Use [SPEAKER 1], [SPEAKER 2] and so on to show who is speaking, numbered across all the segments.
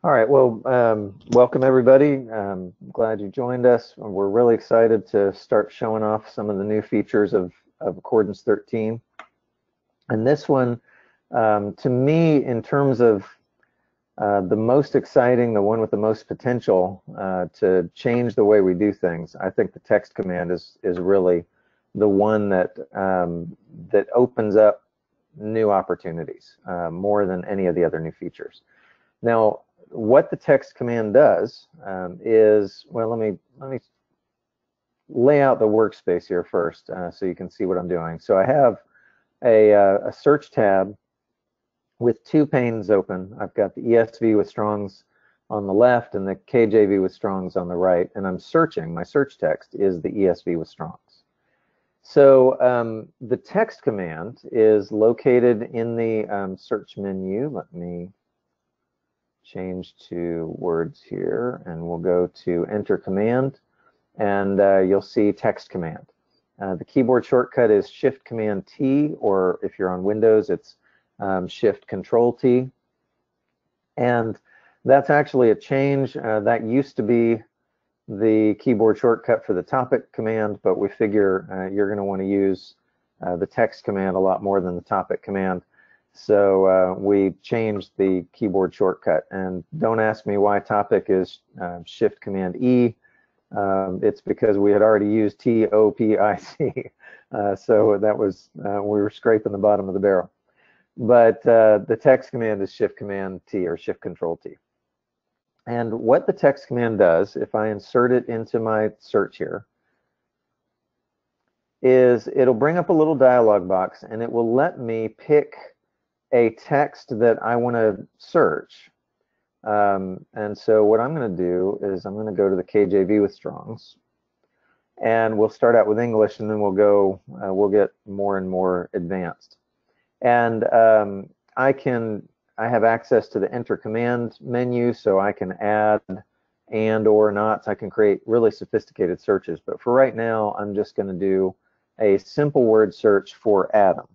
[SPEAKER 1] All right, well, welcome everybody. Glad you joined us. We're really excited to start showing off some of the new features of Accordance 13. And this one, to me, in terms of the most exciting, the one with the most potential to change the way we do things, I think the text command is really the one that that opens up new opportunities more than any of the other new features. Now, what the text command does is, well, let me lay out the workspace here first so you can see what I'm doing. So I have a search tab with two panes open. I've got the ESV with Strong's on the left and the KJV with Strong's on the right, and I'm searching. My search text is the ESV with Strong's. So the text command is located in the search menu. Let me change to words here, and we'll go to Enter Command, and you'll see Text Command. The keyboard shortcut is Shift-Command-T, or if you're on Windows, it's Shift-Control-T. And that's actually a change. That used to be the keyboard shortcut for the topic command, but we figure you're going to want to use the text command a lot more than the topic command. So we changed the keyboard shortcut, and don't ask me why topic is Shift-Command-E. It's because we had already used TOPIC, so that was we were scraping the bottom of the barrel. But the text command is Shift-Command-T or Shift-Control-T. And what the text command does, if I insert it into my search here, is it'll bring up a little dialog box, and it will let me pick a text that I want to search. And so what I'm going to do is I'm going to go to the KJV with Strong's, and we'll start out with English, and then we'll go, we'll get more and more advanced. And I have access to the Enter Command menu, so I can add and or not. So I can create really sophisticated searches. But for right now, I'm just going to do a simple word search for Adam.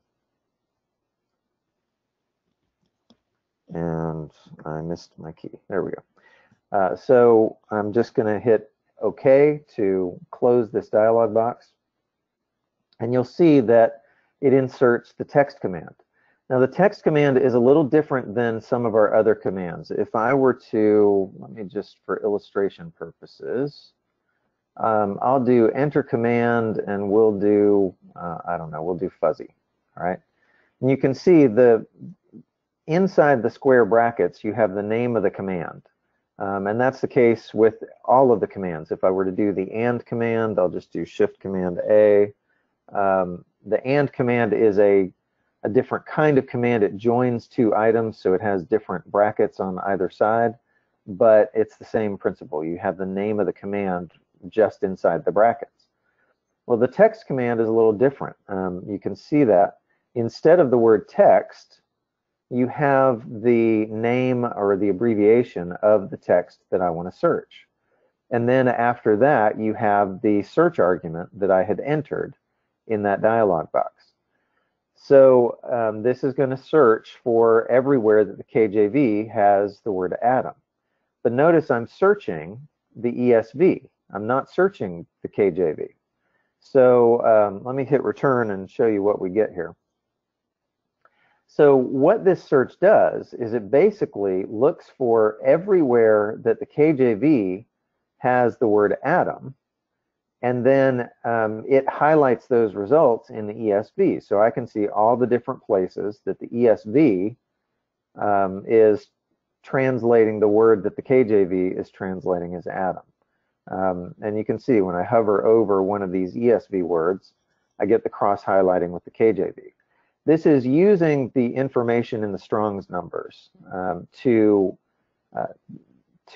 [SPEAKER 1] And I missed my key. There we go. So I'm just going to hit OK to close this dialog box. And you'll see that it inserts the text command. Now, the text command is a little different than some of our other commands. If I were to, let me just, for illustration purposes, I'll do Enter Command, and we'll do, I don't know, we'll do fuzzy. All right. And you can see inside the square brackets, you have the name of the command. And that's the case with all of the commands. If I were to do the AND command, I'll just do Shift-Command-A. The AND command is a different kind of command. It joins two items, so it has different brackets on either side, but it's the same principle. You have the name of the command just inside the brackets. Well, the text command is a little different. You can see that instead of the word text, you have the name or the abbreviation of the text that I want to search. And then after that, you have the search argument that I had entered in that dialog box. So this is going to search for everywhere that the KJV has the word Adam. But notice I'm searching the ESV. I'm not searching the KJV. So let me hit return and show you what we get here. So what this search does is it basically looks for everywhere that the KJV has the word Adam, and then it highlights those results in the ESV. So I can see all the different places that the ESV is translating the word that the KJV is translating as Adam. And you can see when I hover over one of these ESV words, I get the cross highlighting with the KJV. This is using the information in the Strong's numbers to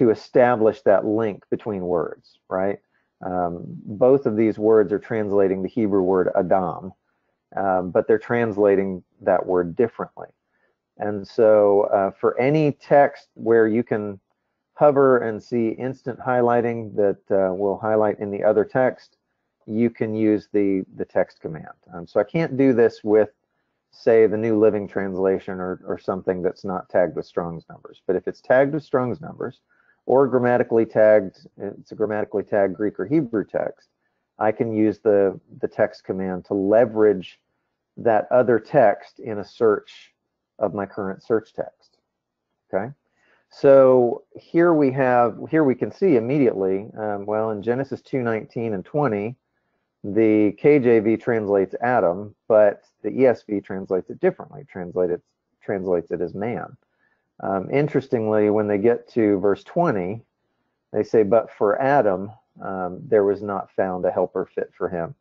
[SPEAKER 1] establish that link between words, right? Both of these words are translating the Hebrew word Adam, but they're translating that word differently. And so for any text where you can hover and see instant highlighting that will highlight in the other text, you can use the text command. So I can't do this with say the New Living Translation or something that's not tagged with Strong's numbers. But if it's tagged with Strong's numbers or grammatically tagged, it's a grammatically tagged Greek or Hebrew text, I can use the text command to leverage that other text in a search of my current search text. Okay, so here we can see immediately, well, in Genesis 2:19 and 20, the KJV translates Adam, but the ESV translates it differently, translates it as man. Interestingly, when they get to verse 20, they say, but for Adam, there was not found a helper fit for him.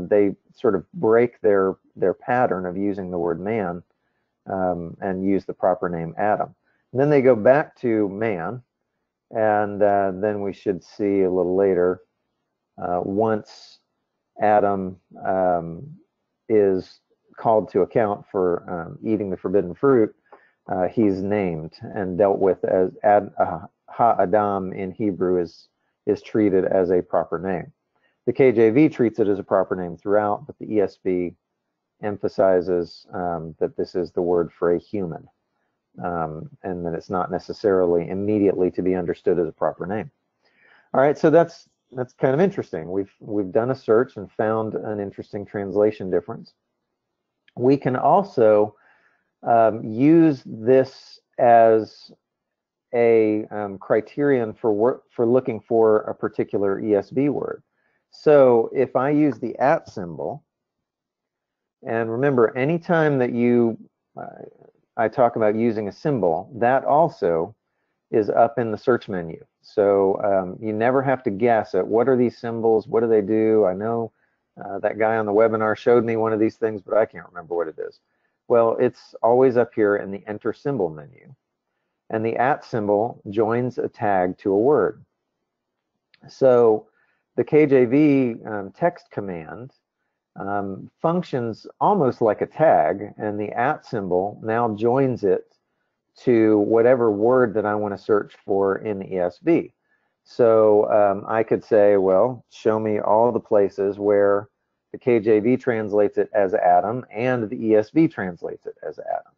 [SPEAKER 1] They sort of break their pattern of using the word man and use the proper name Adam. And then they go back to man, and then we should see a little later, once Adam is called to account for eating the forbidden fruit, he's named and dealt with as Ha-Adam in Hebrew is treated as a proper name. The KJV treats it as a proper name throughout, but the ESV emphasizes that this is the word for a human, and that it's not necessarily immediately to be understood as a proper name. All right, so that's kind of interesting. We've done a search and found an interesting translation difference. We can also use this as a criterion for looking for a particular ESV word. So if I use the @ symbol, and remember, anytime that I talk about using a symbol, that also is up in the search menu. So you never have to guess at what are these symbols, what do they do? I know that guy on the webinar showed me one of these things, but I can't remember what it is. Well, it's always up here in the enter symbol menu. And the @ symbol joins a tag to a word. So the KJV text command functions almost like a tag, and the @ symbol now joins it to whatever word that I want to search for in the ESV. So I could say, well, show me all the places where the KJV translates it as Adam and the ESV translates it as Adam.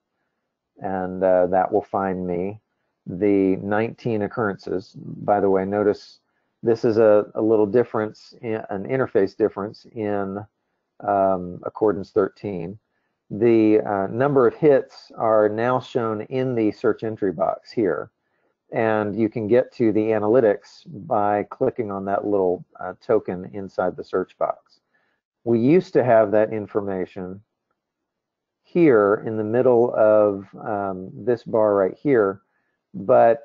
[SPEAKER 1] And that will find me the 19 occurrences. By the way, notice this is a little difference, an interface difference in Accordance 13. The number of hits are now shown in the search entry box here. And you can get to the analytics by clicking on that little token inside the search box. We used to have that information here in the middle of this bar right here, but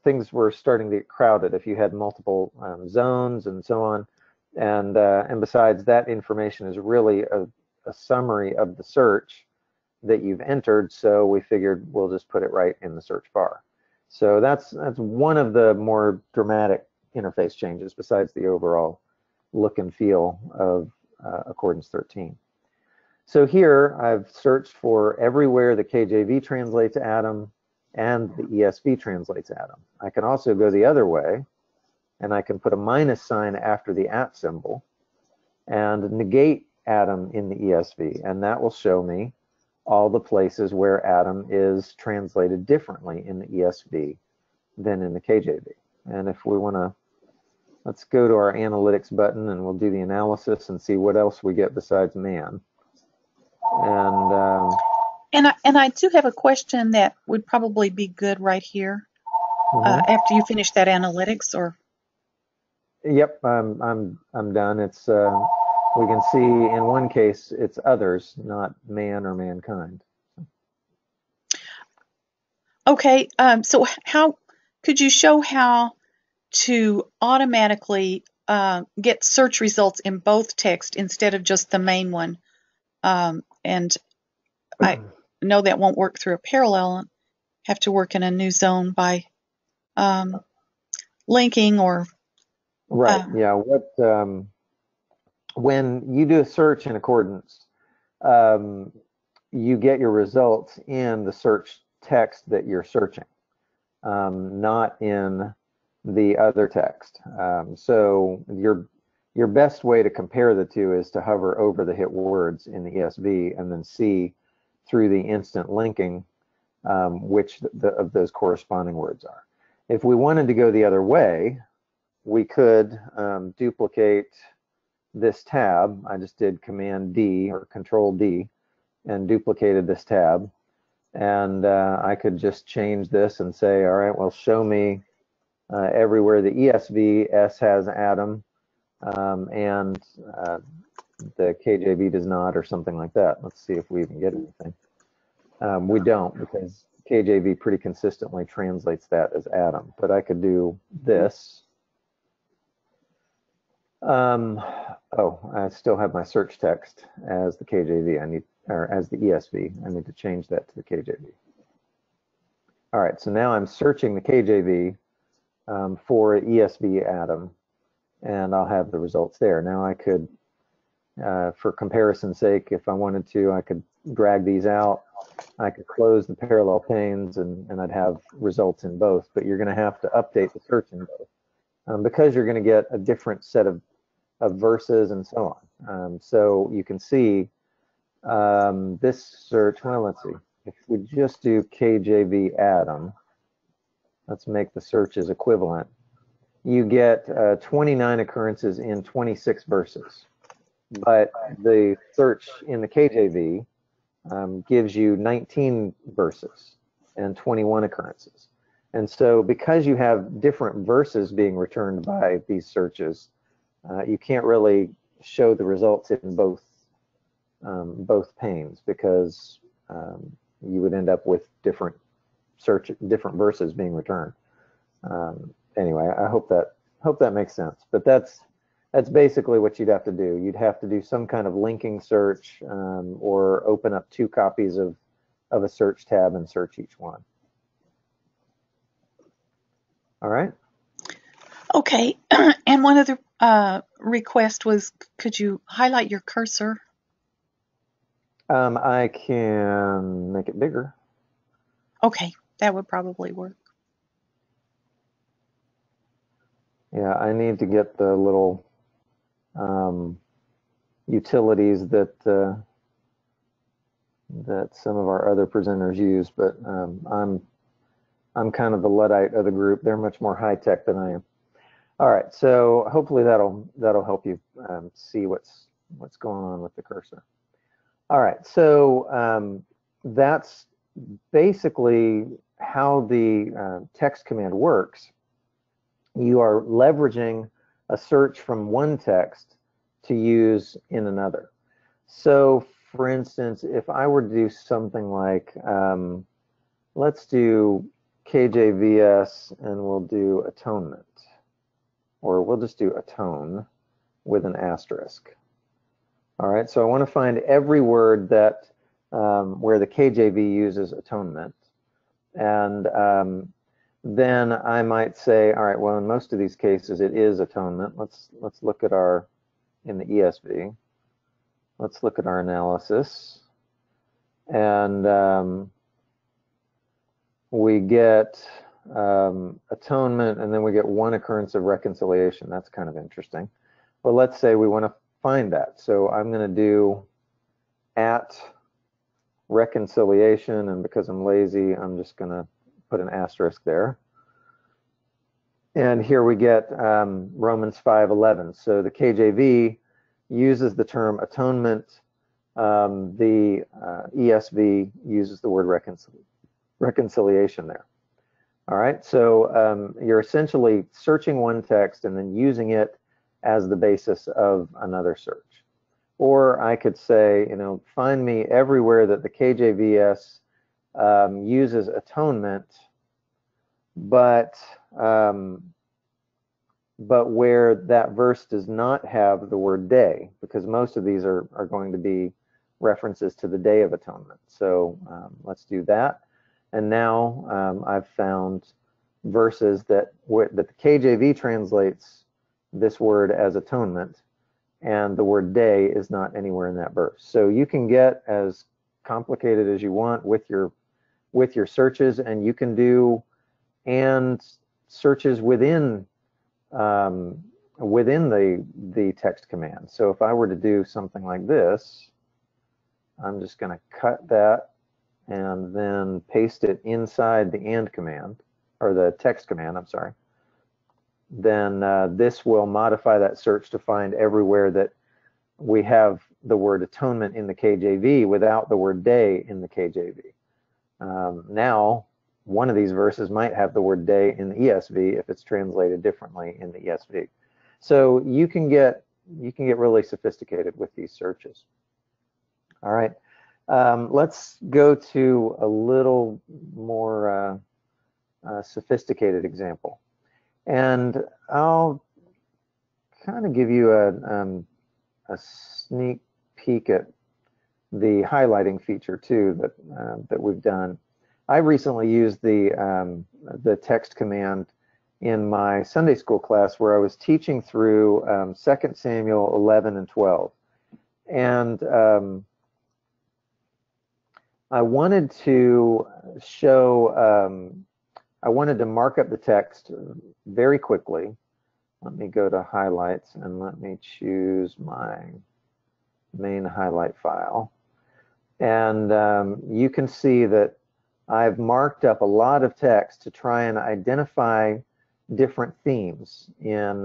[SPEAKER 1] things were starting to get crowded if you had multiple zones and so on. And besides, that information is really a summary of the search that you've entered, so we figured we'll just put it right in the search bar. So that's one of the more dramatic interface changes besides the overall look and feel of Accordance 13. So here I've searched for everywhere the KJV translates Adam and the ESV translates Adam. I can also go the other way, and I can put a minus sign after the @ symbol and negate Adam in the ESV, and that will show me all the places where Adam is translated differently in the ESV than in the KJV. And if we want to, let's go to our analytics button and we'll do the analysis and see what else we get besides man.
[SPEAKER 2] And I do have a question that would probably be good right here after you finish that analytics, or.
[SPEAKER 1] Yep, I'm done. It's we can see in one case it's others, not man or mankind.
[SPEAKER 2] Okay, so how could you show how to automatically get search results in both text instead of just the main one? And I know that won't work through a parallel. Have to work in a new zone by linking or.
[SPEAKER 1] Right. Yeah. When you do a search in Accordance, you get your results in the search text that you're searching, not in the other text. So your best way to compare the two is to hover over the hit words in the ESV and then see through the instant linking which of those corresponding words are. If we wanted to go the other way, we could duplicate this tab. I just did Command D or Control D and duplicated this tab. And I could just change this and say, all right, well, show me everywhere the ESV S has Adam and the KJV does not, or something like that. Let's see if we even get anything. We don't, because KJV pretty consistently translates that as Adam. But I could do this. Oh, I still have my search text as the KJV. Or as the ESV. I need to change that to the KJV. All right, so now I'm searching the KJV for ESV Adam, and I'll have the results there. Now I could, for comparison's sake, if I wanted to, I could drag these out. I could close the parallel panes, and I'd have results in both, but you're going to have to update the search in both because you're going to get a different set of verses and so on. So you can see this search, well, let's see, if we just do KJV Adam, let's make the searches equivalent, you get 29 occurrences in 26 verses. But the search in the KJV gives you 19 verses and 21 occurrences. And so because you have different verses being returned by these searches, you can't really show the results in both panes, because you would end up with different verses being returned. Anyway, I hope that makes sense. But that's basically what you'd have to do. You'd have to do some kind of linking search or open up 2 copies of a search tab and search each one. All right.
[SPEAKER 2] Okay. And one other request was, could you highlight your cursor?
[SPEAKER 1] I can make it bigger.
[SPEAKER 2] Okay, that would probably work.
[SPEAKER 1] Yeah, I need to get the little utilities that some of our other presenters use, but I'm kind of the Luddite of the group. They're much more high tech than I am. All right, so hopefully that'll help you see what's going on with the cursor. All right, so that's basically how the text command works. You are leveraging a search from one text to use in another. So, for instance, if I were to do something like, let's do KJVS and we'll do atonement, or we'll just do atone with an asterisk. All right, so I want to find every word that where the KJV uses atonement, and then I might say, all right, well, in most of these cases it is atonement. Let's look at in the ESV. Let's look at our analysis, and we get atonement, and then we get 1 occurrence of reconciliation. That's kind of interesting. Well, let's say we want to find that. So I'm going to do at reconciliation, and because I'm lazy, I'm just going to put an asterisk there. And here we get Romans 5:11. So the KJV uses the term atonement. The ESV uses the word reconciliation there. All right, so you're essentially searching one text and then using it as the basis of another search. Or I could say, find me everywhere that the KJVS uses atonement, but where that verse does not have the word day, because most of these are going to be references to the Day of Atonement. So let's do that. And now I've found verses that the KJV translates this word as atonement, and the word day is not anywhere in that verse. So you can get as complicated as you want with your searches, and you can do and searches within the text command. So if I were to do something like this, I'm just going to cut that and then paste it inside the and command, or the text command, I'm sorry, then this will modify that search to find everywhere that we have the word atonement in the KJV without the word day in the KJV. Now, one of these verses might have the word day in the ESV if it's translated differently in the ESV. So you can get really sophisticated with these searches. All right, let's go to a little more sophisticated example, and I'll kind of give you a sneak peek at the highlighting feature too that we've done. I recently used the text command in my Sunday school class where I was teaching through 2 Samuel 11 and 12. And I wanted to show, I wanted to mark up the text very quickly. Let me go to highlights and let me choose my main highlight file. And you can see that I've marked up a lot of text to try and identify different themes in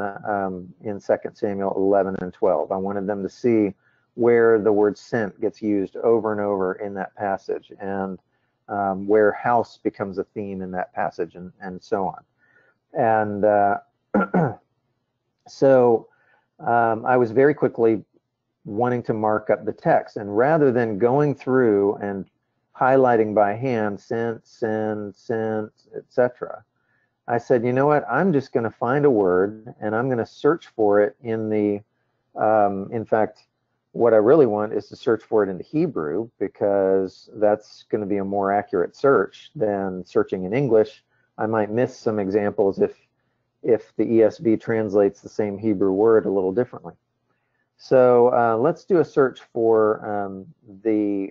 [SPEAKER 1] 2 Samuel 11 and 12. I wanted them to see where the word sent gets used over and over in that passage, and where house becomes a theme in that passage, and so on. And so I was very quickly wanting to mark up the text, and rather than going through and highlighting by hand, sent, etc., I said, you know what, I'm just going to find a word and I'm going to search for it in the, in fact, what I really want is to search for it in the Hebrew, because that's going to be a more accurate search than searching in English. I might miss some examples if the ESV translates the same Hebrew word a little differently. So let's do a search for the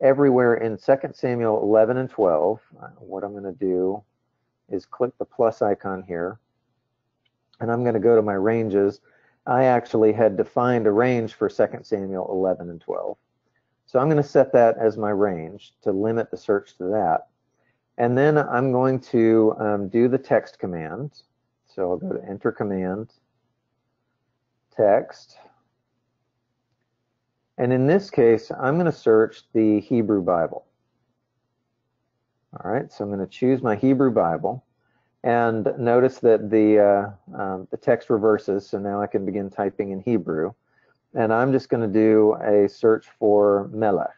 [SPEAKER 1] everywhere in 2 Samuel 11 and 12. What I'm going to do is click the plus icon here, and I'm going to go to my ranges. I actually had defined a range for 2 Samuel 11 and 12. So I'm going to set that as my range to limit the search to that. And then I'm going to do the text command. So I'll go to enter command, text. And in this case, I'm going to search the Hebrew Bible. All right, so I'm going to choose my Hebrew Bible. And notice that the text reverses, so now I can begin typing in Hebrew. And I'm just going to do a search for melech,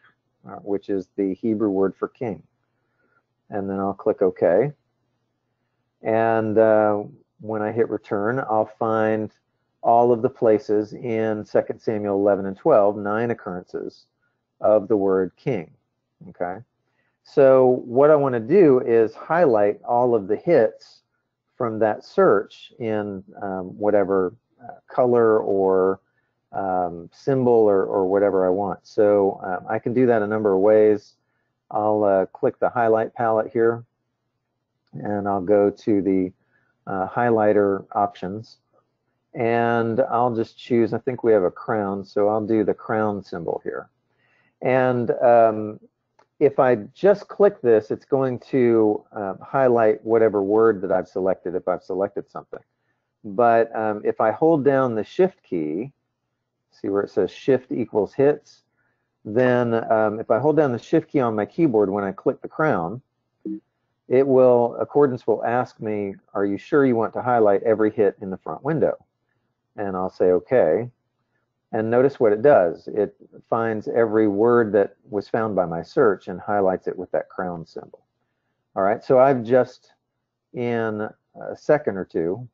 [SPEAKER 1] which is the Hebrew word for king. And then I'll click OK. And when I hit return, I'll find all of the places in 2 Samuel 11 and 12, 9 occurrences of the word king. Okay. So what I want to do is highlight all of the hits from that search in whatever color or symbol or whatever I want. So I can do that a number of ways. I'll click the highlight palette here, and I'll go to the highlighter options, and I'll just choose, I think we have a crown, so I'll do the crown symbol here. And if I just click this, it's going to highlight whatever word that I've selected, if I've selected something. But if I hold down the shift key, see where it says shift equals hits, then if I hold down the shift key on my keyboard when I click the crown, it will, Accordance will ask me, are you sure you want to highlight every hit in the front window? And I'll say okay. And notice what it does. It finds every word that was found by my search and highlights it with that crown symbol. All right, so I've just, in a second or two,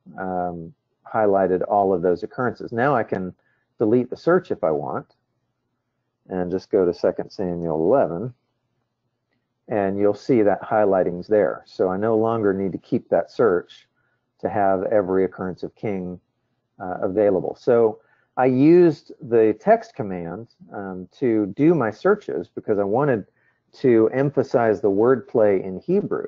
[SPEAKER 1] highlighted all of those occurrences. Now I can delete the search if I want, and just go to 2 Samuel 11, and you'll see that highlighting's there. So I no longer need to keep that search to have every occurrence of king available. So I used the text command to do my searches because I wanted to emphasize the wordplay in Hebrew.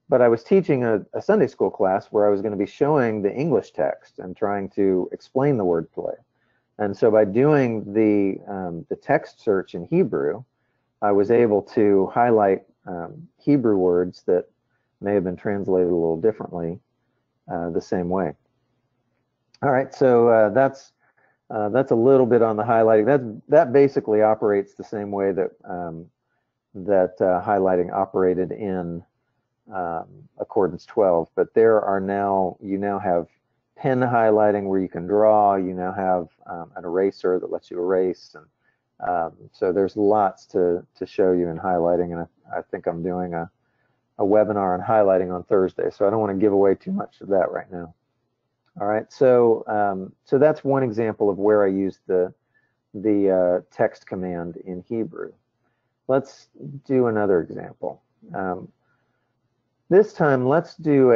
[SPEAKER 1] But I was teaching a Sunday school class where I was going to be showing the English text and trying to explain the wordplay. And so by doing the text search in Hebrew, I was able to highlight Hebrew words that may have been translated a little differently the same way. All right, so that's a little bit on the highlighting. That basically operates the same way that highlighting operated in Accordance 12, but you now have pen highlighting where you can draw. You now have an eraser that lets you erase, and so there's lots to show you in highlighting. And I think I'm doing a webinar on highlighting on Thursday, so I don't want to give away too much of that right now. All right, so so that's one example of where I used the text command in Hebrew. Let's do another example. This time, let's do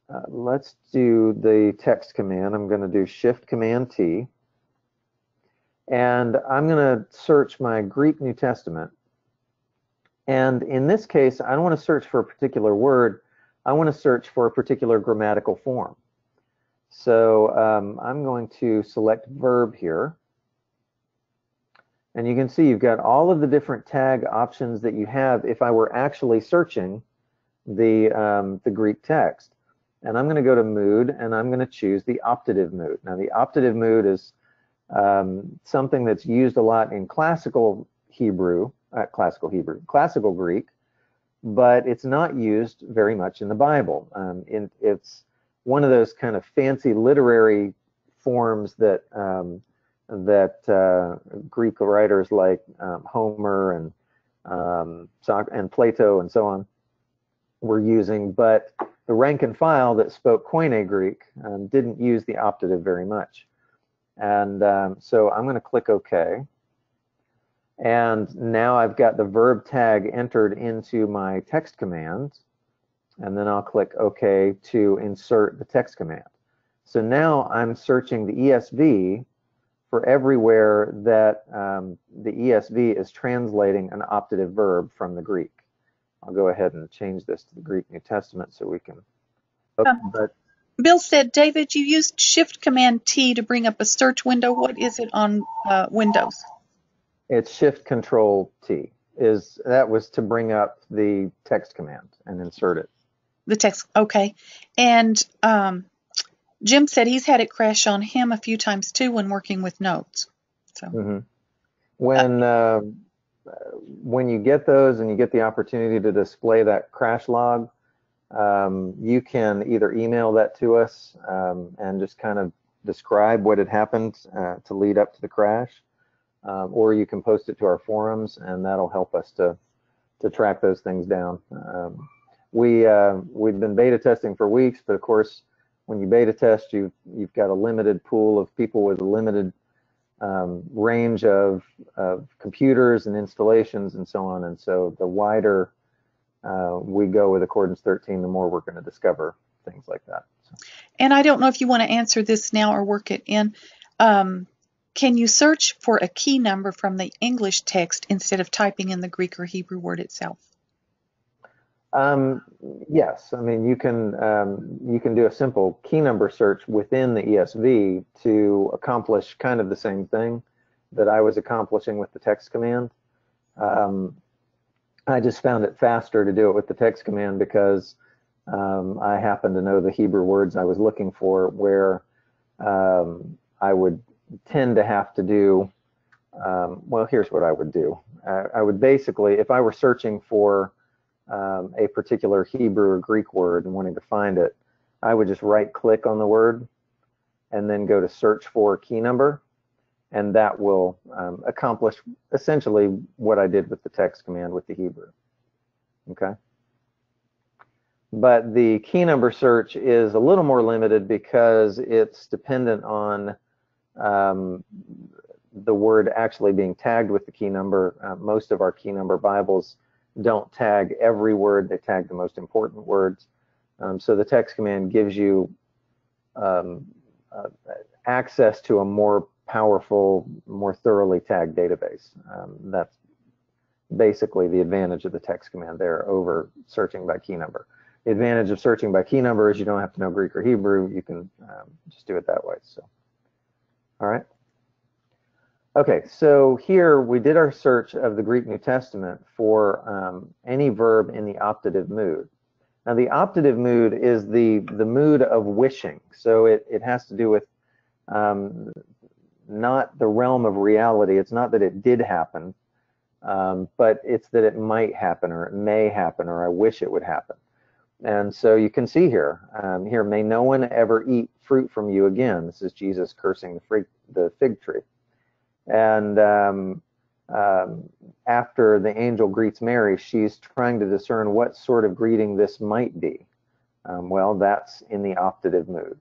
[SPEAKER 1] the text command. I'm going to do Shift Command T, and I'm going to search my Greek New Testament. And in this case, I don't want to search for a particular word. I want to search for a particular grammatical form. So I'm going to select verb here. And you can see you've got all of the different tag options that you have if I were actually searching the Greek text. And I'm going to go to mood, and I'm going to choose the optative mood. Now, the optative mood is something that's used a lot in classical Greek, but it's not used very much in the Bible. It's one of those kind of fancy literary forms that Greek writers like Homer and Plato and so on were using, but the rank and file that spoke Koine Greek didn't use the optative very much. And so I'm going to click OK. And now I've got the verb tag entered into my text command, and then I'll click OK to insert the text command. So now I'm searching the ESV for everywhere that the ESV is translating an optative verb from the Greek. I'll go ahead and change this to the Greek New Testament so we can. But
[SPEAKER 2] Bill said, David, you used Shift Command T to bring up a search window. What is it on Windows?
[SPEAKER 1] It's Shift Control T. That was to bring up the text command and insert it.
[SPEAKER 2] The text, okay. And Jim said he's had it crash on him a few times too when working with notes. So
[SPEAKER 1] when you get those and you get the opportunity to display that crash log, you can either email that to us and just kind of describe what had happened to lead up to the crash, or you can post it to our forums, and that'll help us to track those things down. We've been beta testing for weeks, but of course, when you beta test, you've got a limited pool of people with a limited range of computers and installations and so on. And so the wider we go with Accordance 13, the more we're going to discover things like that. So.
[SPEAKER 2] And I don't know if you want to answer this now or work it in. Can you search for a key number from the English text instead of typing in the Greek or Hebrew word itself?
[SPEAKER 1] Yes, I mean you can do a simple key number search within the ESV to accomplish kind of the same thing that I was accomplishing with the text command. I just found it faster to do it with the text command because I happen to know the Hebrew words I was looking for, where I would tend to have to do, well, here's what I would do. I would basically, if I were searching for a particular Hebrew or Greek word and wanting to find it, I would just right click on the word and then go to search for key number, and that will accomplish essentially what I did with the text command with the Hebrew. Okay. But the key number search is a little more limited because it's dependent on the word actually being tagged with the key number. Most of our key number Bibles don't tag every word, they tag the most important words. So the text command gives you access to a more powerful, more thoroughly tagged database. That's basically the advantage of the text command there over searching by key number. The advantage of searching by key number is you don't have to know Greek or Hebrew. You can just do it that way. So, all right. Okay, so here we did our search of the Greek New Testament for any verb in the optative mood. Now, the optative mood is the mood of wishing, so it has to do with not the realm of reality. It's not that it did happen, but it's that it might happen, or it may happen, or I wish it would happen. And so you can see here, may no one ever eat fruit from you again. This is Jesus cursing the fig tree. And after the angel greets Mary, she's trying to discern what sort of greeting this might be. Well, that's in the optative mood.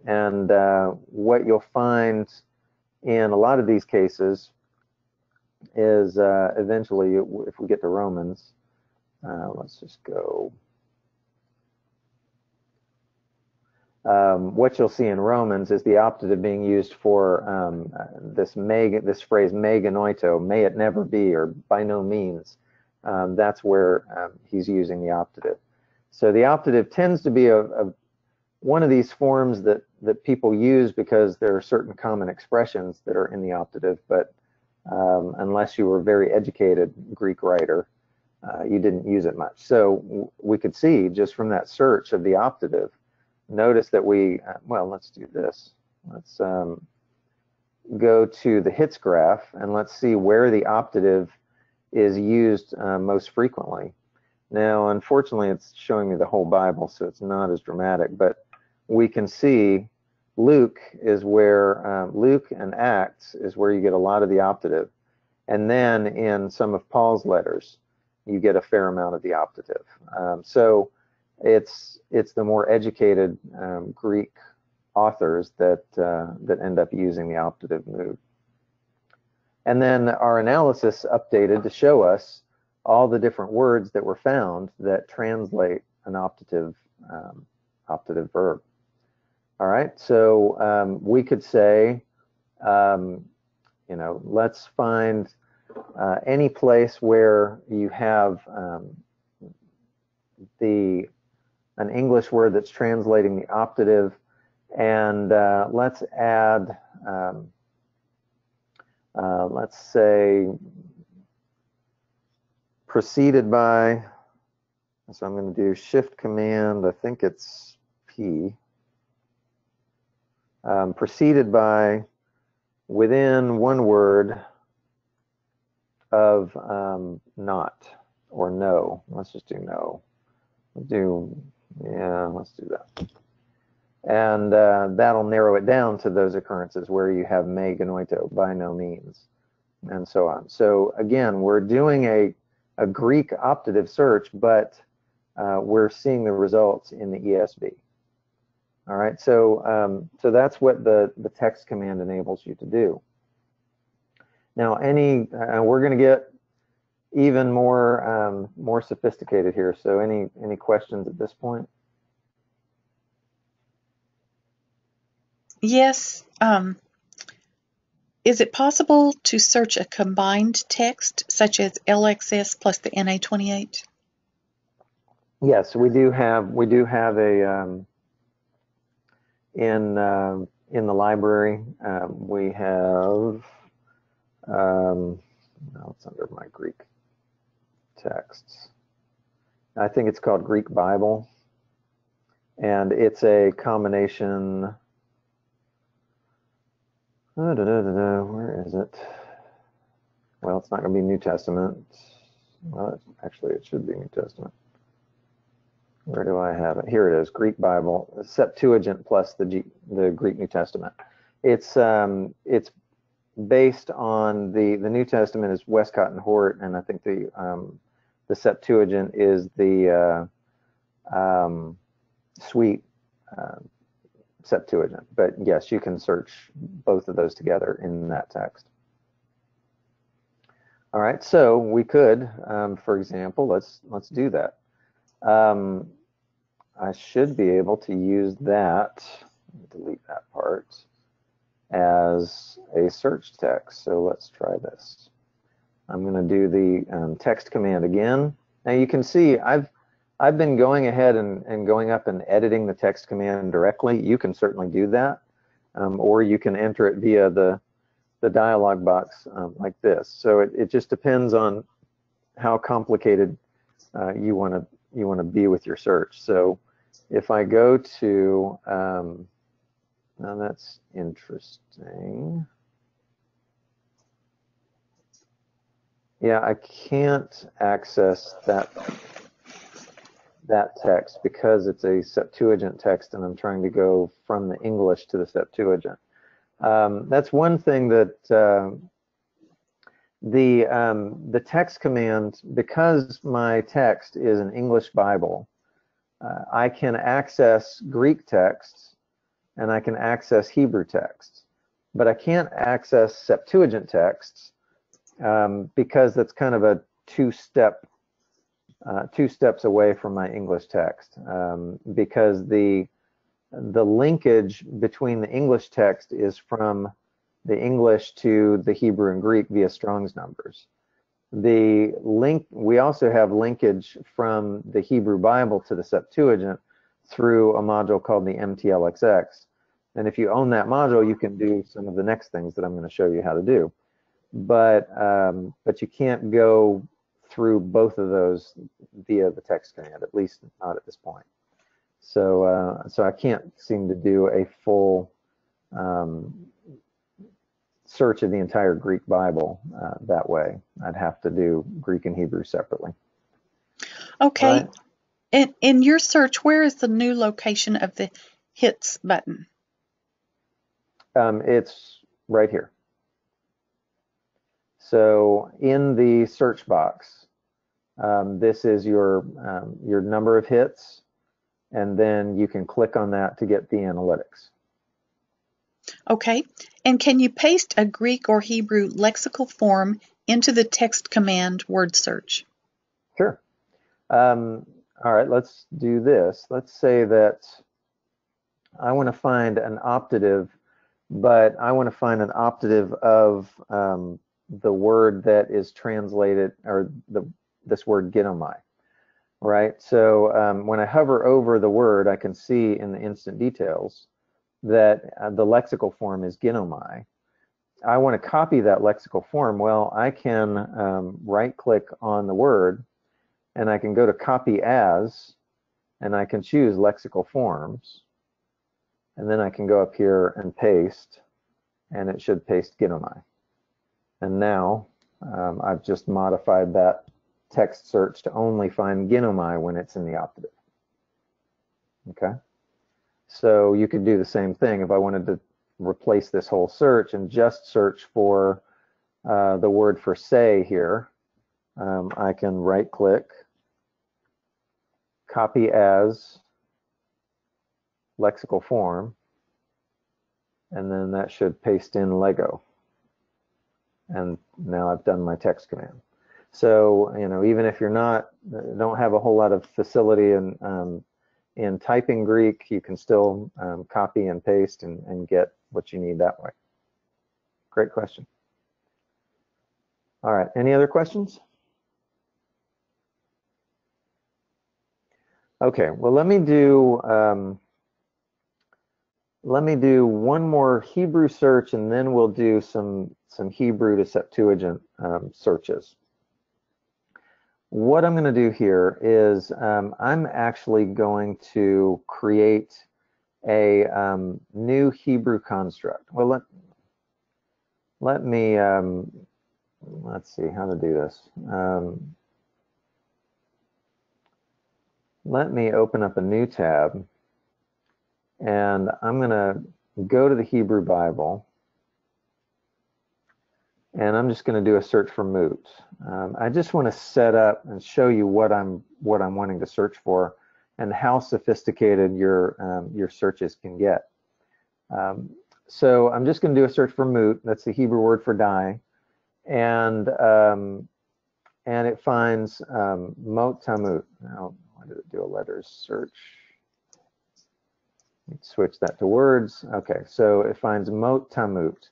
[SPEAKER 1] And what you'll find in a lot of these cases is eventually, if we get to Romans, let's just go. What you'll see in Romans is the optative being used for this phrase "me genoito," may it never be, or by no means. That's where he's using the optative. So the optative tends to be one of these forms that people use because there are certain common expressions that are in the optative, but unless you were a very educated Greek writer, you didn't use it much. So we could see just from that search of the optative, notice that well, let's do this. Let's go to the hits graph and let's see where the optative is used most frequently. Now, unfortunately, it's showing me the whole Bible, so it's not as dramatic, but we can see Luke and Acts is where you get a lot of the optative. And then in some of Paul's letters, you get a fair amount of the optative. So it's the more educated Greek authors that end up using the optative mood. And then our analysis updated to show us all the different words that were found that translate an optative verb. All right, so we could say, let's find any place where you have an English word that's translating the optative, and let's add, let's say, preceded by, so I'm going to do Shift Command, I think it's P, preceded by, within one word of not or no. Let's just do no. Let's do that. And that'll narrow it down to those occurrences where you have me genoito, by no means, and so on. So again, we're doing a Greek optative search, but we're seeing the results in the ESV. All right, so that's what the text command enables you to do. Now, we're going to get even more sophisticated here. So, any questions at this point?
[SPEAKER 2] Yes. Is it possible to search a combined text such as LXS plus the NA28?
[SPEAKER 1] Yes, we do have a in the library we have no, it's under my Greek texts. I think it's called Greek Bible, and it's a combination. Where is it? Well, it's not going to be New Testament. Well, actually, it should be New Testament. Where do I have it? Here it is, Greek Bible, Septuagint plus the Greek New Testament. It's based on the New Testament is Westcott and Hort, and I think the Septuagint is the Sweet Septuagint. But yes, you can search both of those together in that text. All right, so we could, for example, let's do that. I should be able to use that, delete that part, as a search text. So let's try this. I'm going to do the text command again. Now you can see I've been going ahead and going up and editing the text command directly. You can certainly do that, or you can enter it via the the dialog box like this. So it just depends on how complicated you want to be with your search. So if I go to, now that's interesting. Yeah, I can't access that text because it's a Septuagint text and I'm trying to go from the English to the Septuagint. That's one thing that the text command, because my text is an English Bible, I can access Greek texts and I can access Hebrew texts, but I can't access Septuagint texts because that's kind of a two steps away from my English text, because the linkage between the English text is from the English to the Hebrew and Greek via Strong's numbers. We also have linkage from the Hebrew Bible to the Septuagint through a module called the MTLXX. And if you own that module, you can do some of the next things that I'm going to show you how to do. But you can't go through both of those via the text command, at least not at this point. So I can't seem to do a full search of the entire Greek Bible that way. I'd have to do Greek and Hebrew separately.
[SPEAKER 2] Okay.
[SPEAKER 1] Right.
[SPEAKER 2] In your search, where is the new location of the hits button?
[SPEAKER 1] It's right here. So in the search box, this is your number of hits, and then you can click on that to get the analytics.
[SPEAKER 2] Okay, and can you paste a Greek or Hebrew lexical form into the text command word search?
[SPEAKER 1] Sure. All right, let's do this. Let's say that I want to find an optative, but I want to find an optative of the word that is translated, or this word ginomai, right? So when I hover over the word, I can see in the instant details that the lexical form is ginomai. I want to copy that lexical form. Well, I can right-click on the word, and I can go to Copy As, and I can choose Lexical Forms, and then I can go up here and paste, and it should paste ginomai. And now I've just modified that text search to only find ginomai when it's in the optative. Okay. So you could do the same thing if I wanted to replace this whole search and just search for the word for say here. I can right-click, Copy As, Lexical Form, and then that should paste in Lego. And now I've done my text command. So, you know, even if you're don't have a whole lot of facility in typing Greek, you can still copy and paste and get what you need that way. Great question. All right, any other questions? Okay, well, let me do one more Hebrew search, and then we'll do some Hebrew to Septuagint searches. What I'm going to do here is I'm actually going to create a new Hebrew construct. Well, let me let's see how to do this. Let me open up a new tab, and I'm going to go to the Hebrew Bible, and I'm just going to do a search for moot. I just want to set up and show you what I'm wanting to search for and how sophisticated your searches can get. So I'm just going to do a search for moot. That's the Hebrew word for die, and it finds mot tamut. Now, why did it do a letters search? Let's switch that to words. Okay, so it finds mot tamut,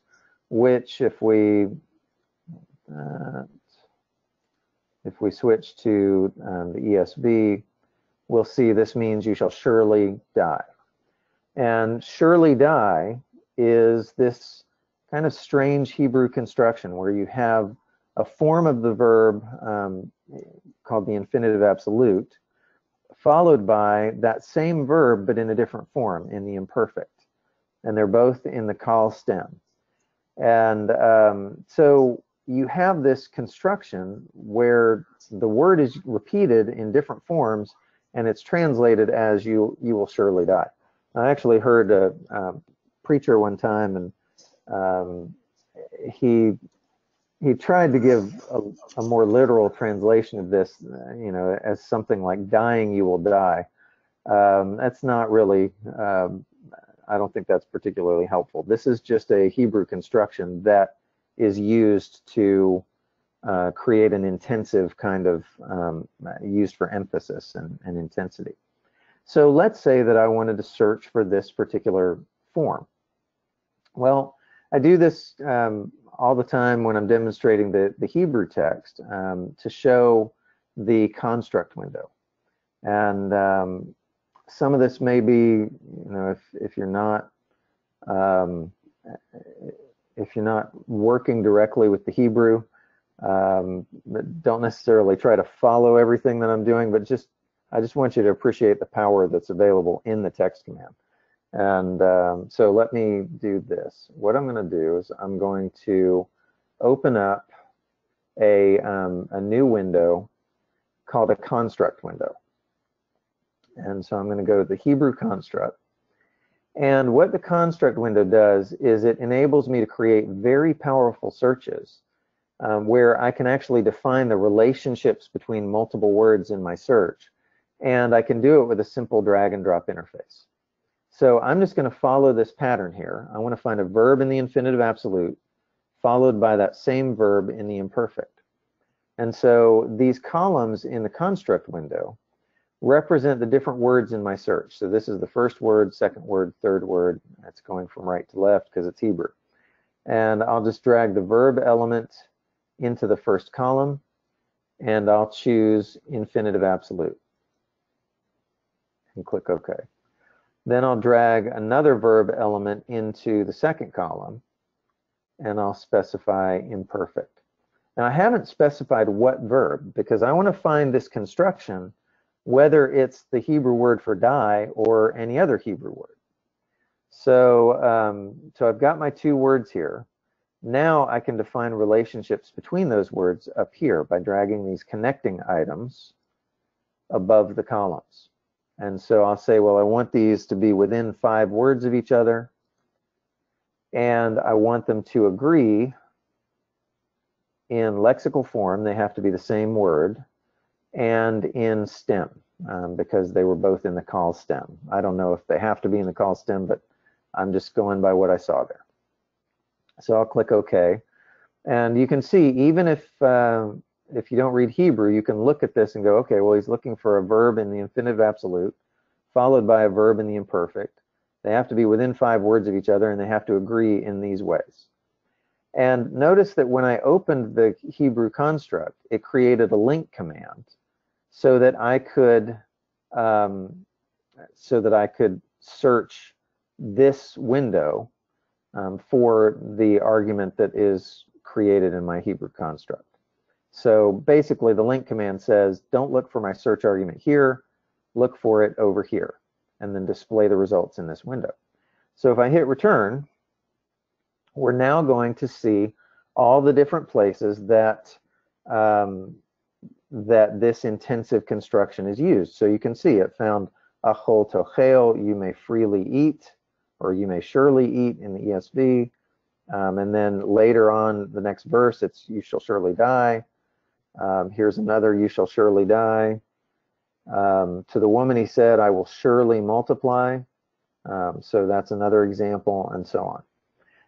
[SPEAKER 1] which if we switch to the ESV, we'll see this means you shall surely die. And surely die is this kind of strange Hebrew construction where you have a form of the verb called the infinitive absolute, followed by that same verb but in a different form, in the imperfect. And they're both in the call stem. And so you have this construction where the word is repeated in different forms, and it's translated as you will surely die. I actually heard a preacher one time, and he tried to give a more literal translation of this, as something like "dying, you will die." That's not really. I don't think that's particularly helpful. This is just a Hebrew construction that is used to create an intensive kind of used for emphasis and intensity. So let's say that I wanted to search for this particular form. Well, I do this all the time when I'm demonstrating the Hebrew text to show the construct window. And some of this may be, if you're not working directly with the Hebrew, don't necessarily try to follow everything that I'm doing, but I just want you to appreciate the power that's available in the text command. And so let me do this. What I'm going to do is I'm going to open up a new window called a construct window. And so I'm going to go to the Hebrew construct. And what the construct window does is it enables me to create very powerful searches where I can actually define the relationships between multiple words in my search. And I can do it with a simple drag and drop interface. So I'm just going to follow this pattern here. I want to find a verb in the infinitive absolute followed by that same verb in the imperfect. And so these columns in the construct window represent the different words in my search. So this is the first word, second word, third word. That's going from right to left because it's Hebrew. And I'll just drag the verb element into the first column, and I'll choose infinitive absolute and click OK. Then I'll drag another verb element into the second column, and I'll specify imperfect. Now I haven't specified what verb because I want to find this construction whether it's the Hebrew word for die or any other Hebrew word. So, so I've got my two words here. Now I can define relationships between those words up here by dragging these connecting items above the columns. And so I'll say, well, I want these to be within 5 words of each other, and I want them to agree in lexical form. They have to be the same word, and in stem, because they were both in the call stem. I don't know if they have to be in the call stem, but I'm just going by what I saw there. So I'll click OK. And you can see, even if you don't read Hebrew, you can look at this and go, okay, well, he's looking for a verb in the infinitive absolute, followed by a verb in the imperfect. They have to be within 5 words of each other, and they have to agree in these ways. And notice that when I opened the Hebrew construct, it created a link command so that I could search this window for the argument that is created in my Hebrew construct. So basically, the link command says, don't look for my search argument here, look for it over here, and then display the results in this window. So if I hit return, we're now going to see all the different places that that this intensive construction is used. So you can see it found achol tochel, you may freely eat, or you may surely eat in the ESV. And then later on, the next verse, it's you shall surely die. Here's another, you shall surely die. To the woman he said, I will surely multiply. So that's another example, and so on.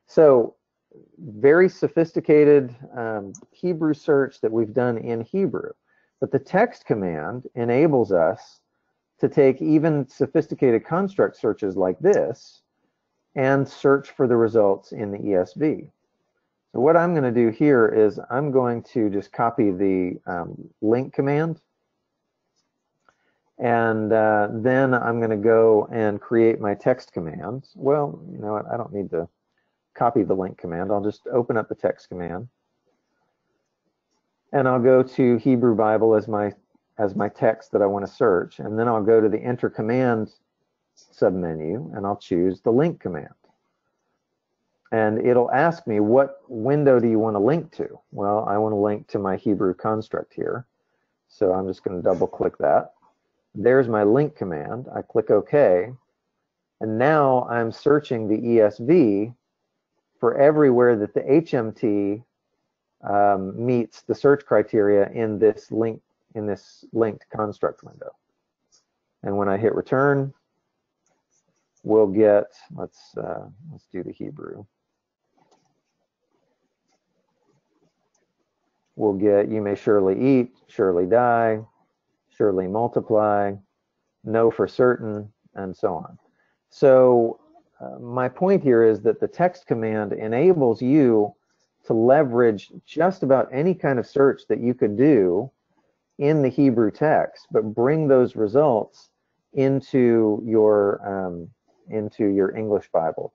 [SPEAKER 1] So very sophisticated Hebrew search that we've done in Hebrew. But the text command enables us to take even sophisticated construct searches like this and search for the results in the ESV. So what I'm going to do here is I'm going to just copy the link command, and then I'm going to go and create my text commands. Well, you know what, I don't need to copy the link command. I'll just open up the text command, and I'll go to Hebrew Bible as my text that I want to search, and then I'll go to the Enter Command submenu, and I'll choose the link command. And it'll ask me, what window do you want to link to? Well, I want to link to my Hebrew construct here. So I'm just going to double click that. There's my link command. I click OK. And now I'm searching the ESV for everywhere that the HMT meets the search criteria in this linked construct window. And when I hit return, we'll get, let's do the Hebrew. We'll get, you may surely eat, surely die, surely multiply, know for certain, and so on. So my point here is that the text command enables you to leverage just about any kind of search that you could do in the Hebrew text, but bring those results into your English Bible.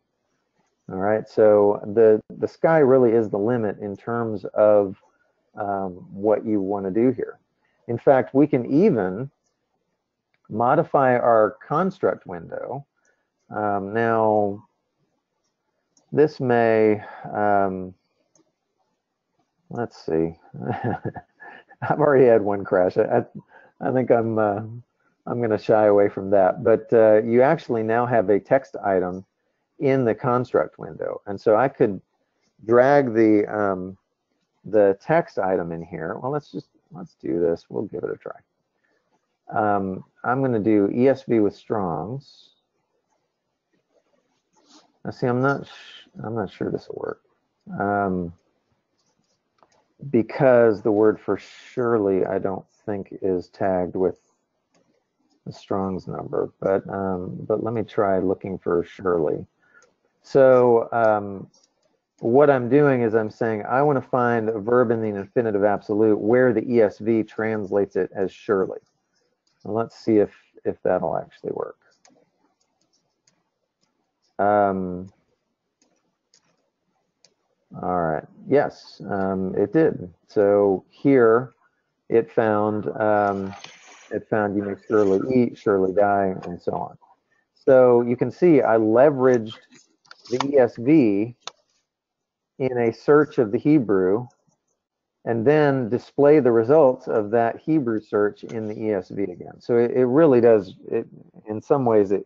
[SPEAKER 1] All right, so the sky really is the limit in terms of what you want to do here. In fact, we can even modify our construct window. Now, this may, let's see. I've already had one crash. I think I'm going to shy away from that. But you actually now have a text item in the construct window, and so I could drag the text item in here. Well, let's do this. We'll give it a try. I'm going to do ESV with Strong's. Now, see, I'm not sure this will work because the word for surely I don't think is tagged with the Strong's number. But let me try looking for surely. So what I'm doing is I'm saying I want to find a verb in the infinitive absolute where the ESV translates it as surely. And let's see if that'll actually work. All right. Yes, it did. So here it found you may surely eat, surely die, and so on. So you can see I leveraged the ESV in a search of the Hebrew, and then display the results of that Hebrew search in the ESV again. So it really does, in some ways it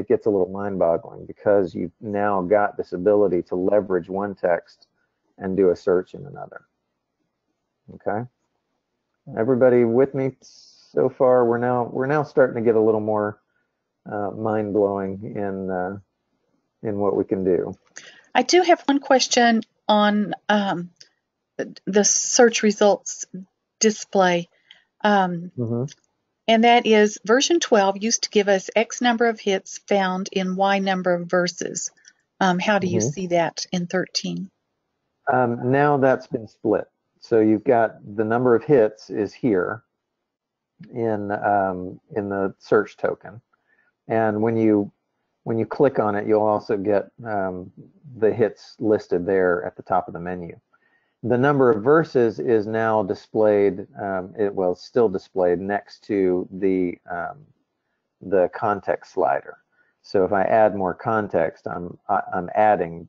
[SPEAKER 1] gets a little mind-boggling because you've now got this ability to leverage one text and do a search in another. Okay, everybody with me so far? We're now starting to get a little more mind-blowing in what we can do.
[SPEAKER 2] I do have one question on the search results display. And that is version 12 used to give us X number of hits found in Y number of verses. How do you see that in 13?
[SPEAKER 1] Now that's been split. So you've got the number of hits is here in the search token, and when you click on it, you'll also get the hits listed there at the top of the menu. The number of verses is now displayed, still displayed next to the context slider. So if I add more context, I'm adding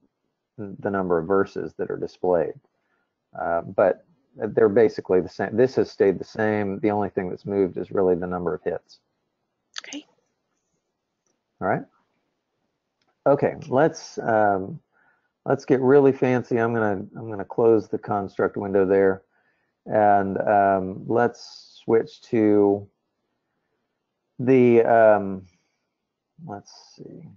[SPEAKER 1] the number of verses that are displayed. But they're basically the same. This has stayed the same. The only thing that's moved is really the number of hits.
[SPEAKER 2] Okay.
[SPEAKER 1] All right. Okay, let's get really fancy. I'm gonna close the construct window there, and let's switch to the let's see.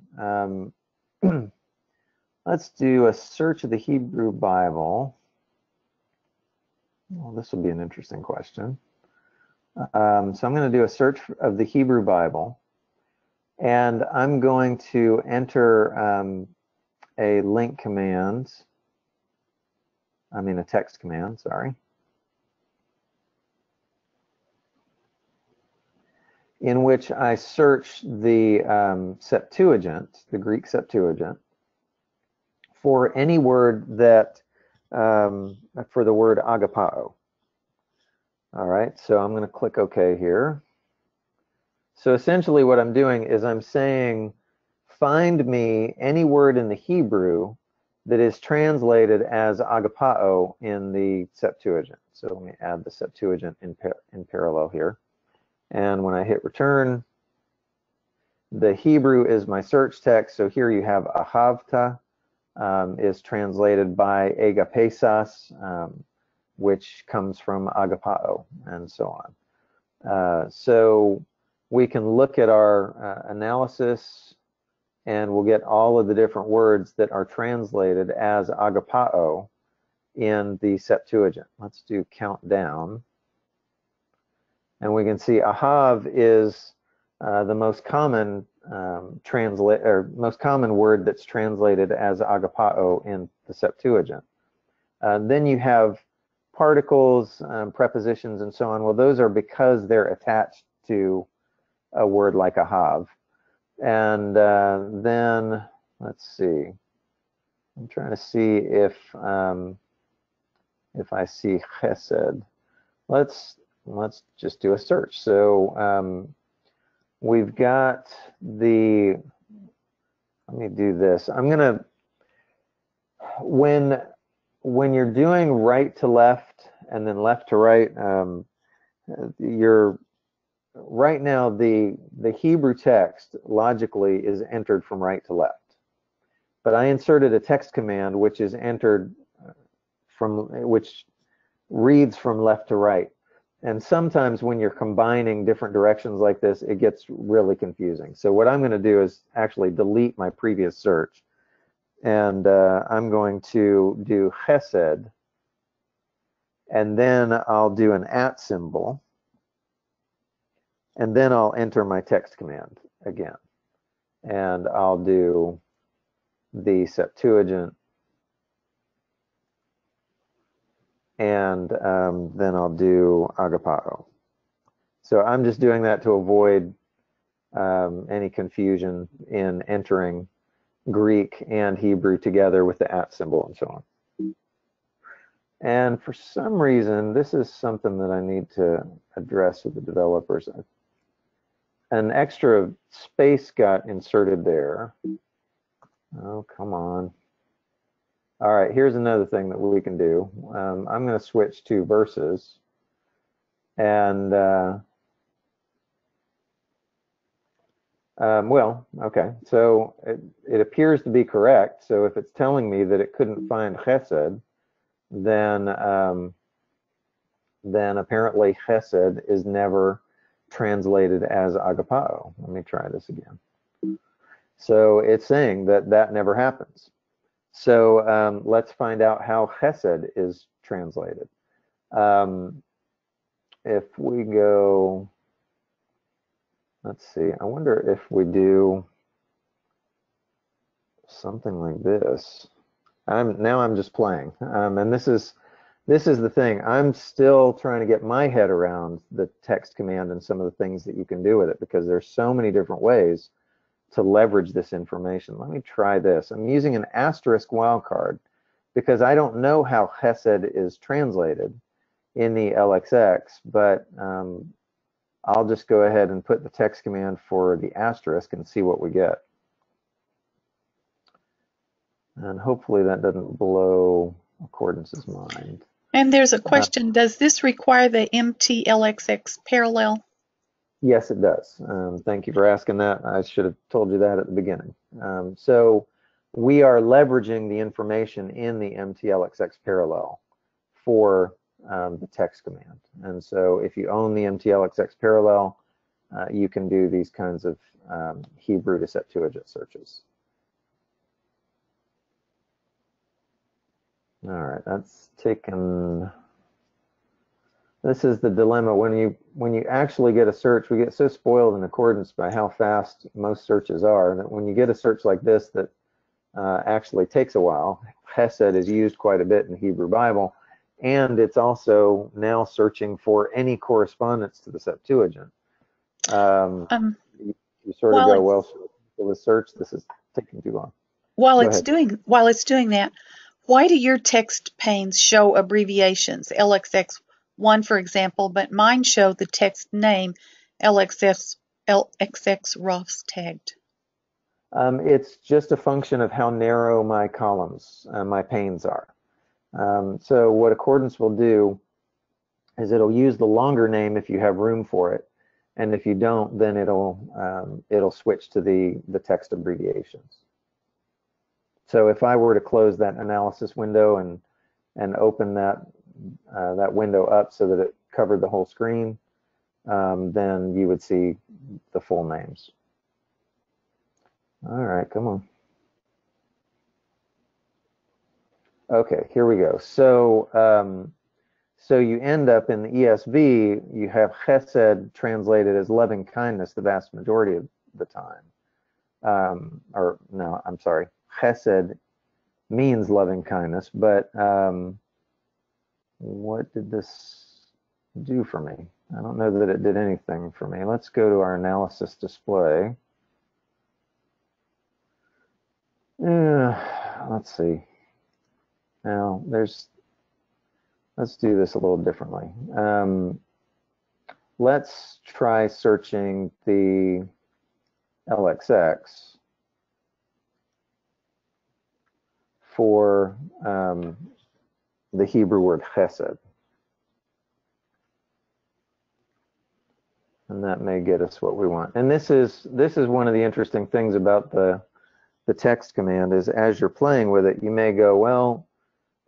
[SPEAKER 1] Let's do a search of the Hebrew Bible. Well, this will be an interesting question. So I'm going to do a search of the Hebrew Bible, and I'm going to enter a link command, a text command, sorry, in which I search the Septuagint, the Greek Septuagint, for any word that, for the word agapao. All right, so I'm going to click OK here. So essentially what I'm doing is I'm saying, find me any word in the Hebrew that is translated as agapao in the Septuagint. So let me add the Septuagint in parallel here. And when I hit return, the Hebrew is my search text. So here you have ahavta is translated by agapesas, which comes from agapao, and so on. So we can look at our analysis, and we'll get all of the different words that are translated as agapao in the Septuagint. Let's do countdown. And we can see ahav is the most common most common word that's translated as agapao in the Septuagint. Then you have particles, prepositions, and so on. Well, those are because they're attached to a word like ahav. And then let's see. I'm trying to see if I see chesed. Let's just do a search. So we've got the. Let me do this. I'm gonna when you're doing right to left and then left to right, you're right now the Hebrew text logically is entered from right to left, but I inserted a text command which is entered which reads from left to right, and sometimes when you're combining different directions like this, it gets really confusing. So what I'm going to do is actually delete my previous search, and I'm going to do chesed, and then I'll do an @ symbol, and then I'll enter my text command again. And I'll do the Septuagint, and then I'll do agapao. So I'm just doing that to avoid any confusion in entering Greek and Hebrew together with the @ symbol and so on. And for some reason, this is something that I need to address with the developers. An extra space got inserted there. Oh, come on. All right, here's another thing that we can do. I'm going to switch to verses. And, well, okay, so it appears to be correct. So if it's telling me that it couldn't find chesed, then apparently chesed is never translated as agapao. Let me try this again. So it's saying that that never happens. So let's find out how chesed is translated. If we go, let's see, I wonder if we do something like this. Now I'm just playing, and this is the thing. I'm still trying to get my head around the text command and some of the things that you can do with it, because there's so many different ways to leverage this information. Let me try this. I'm using an asterisk wildcard because I don't know how chesed is translated in the LXX, but I'll just go ahead and put the text command for the asterisk and see what we get. And hopefully that doesn't blow Accordance's mind.
[SPEAKER 2] And there's a question, does this require the MTLXX parallel?
[SPEAKER 1] Yes, it does. Thank you for asking that. I should have told you that at the beginning. So we are leveraging the information in the MTLXX parallel for the text command. And so if you own the MTLXX parallel, you can do these kinds of Hebrew to Septuagint searches. All right, that's taken. This is the dilemma when you actually get a search. We get so spoiled in accordance by how fast most searches are that when you get a search like this that actually takes a while, chesed is used quite a bit in the Hebrew Bible, and it's also now searching for any correspondence to the Septuagint. You sort of go, well, for the search, this is taking too long.
[SPEAKER 2] while
[SPEAKER 1] Go
[SPEAKER 2] it's
[SPEAKER 1] ahead.
[SPEAKER 2] doing that, why do your text panes show abbreviations, LXX1 for example, but mine show the text name LXX ROFs tagged?
[SPEAKER 1] It's just a function of how narrow my columns, my panes are. So what Accordance will do is it'll use the longer name if you have room for it, and if you don't, then it'll switch to the text abbreviations. So if I were to close that analysis window and open that window up so that it covered the whole screen, then you would see the full names. All right, come on. Okay, here we go. So so you end up in the ESV, you have chesed translated as loving kindness the vast majority of the time. Or no, I'm sorry, chesed means loving kindness, but what did this do for me? I don't know that it did anything for me. Let's go to our analysis display. Let's see. Now let's do this a little differently. Let's try searching the LXX for the Hebrew word chesed. And that may get us what we want. And this is one of the interesting things about the text command is as you're playing with it, you may go, well,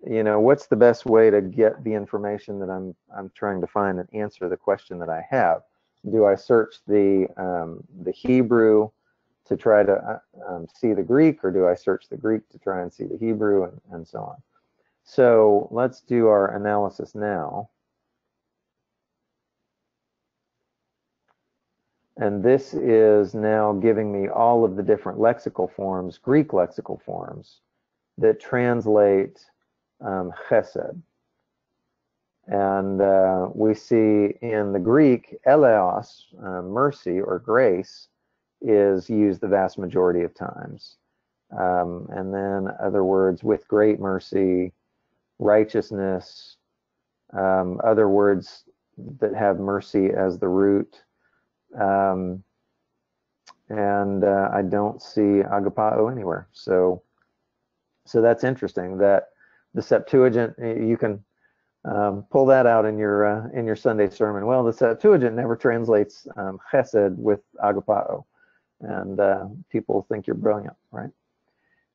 [SPEAKER 1] you know, what's the best way to get the information that I'm trying to find and answer the question that I have? Do I search the Hebrew to try to see the Greek, or do I search the Greek to try and see the Hebrew, and so on? So let's do our analysis now. And this is now giving me all of the different lexical forms, Greek lexical forms, that translate chesed. And we see in the Greek, eleos, mercy or grace, is used the vast majority of times. And then other words, with great mercy, righteousness, other words that have mercy as the root. And I don't see agapao anywhere. So that's interesting that the Septuagint, you can pull that out in your Sunday sermon. Well, the Septuagint never translates chesed with agapao, and people think you're brilliant, right?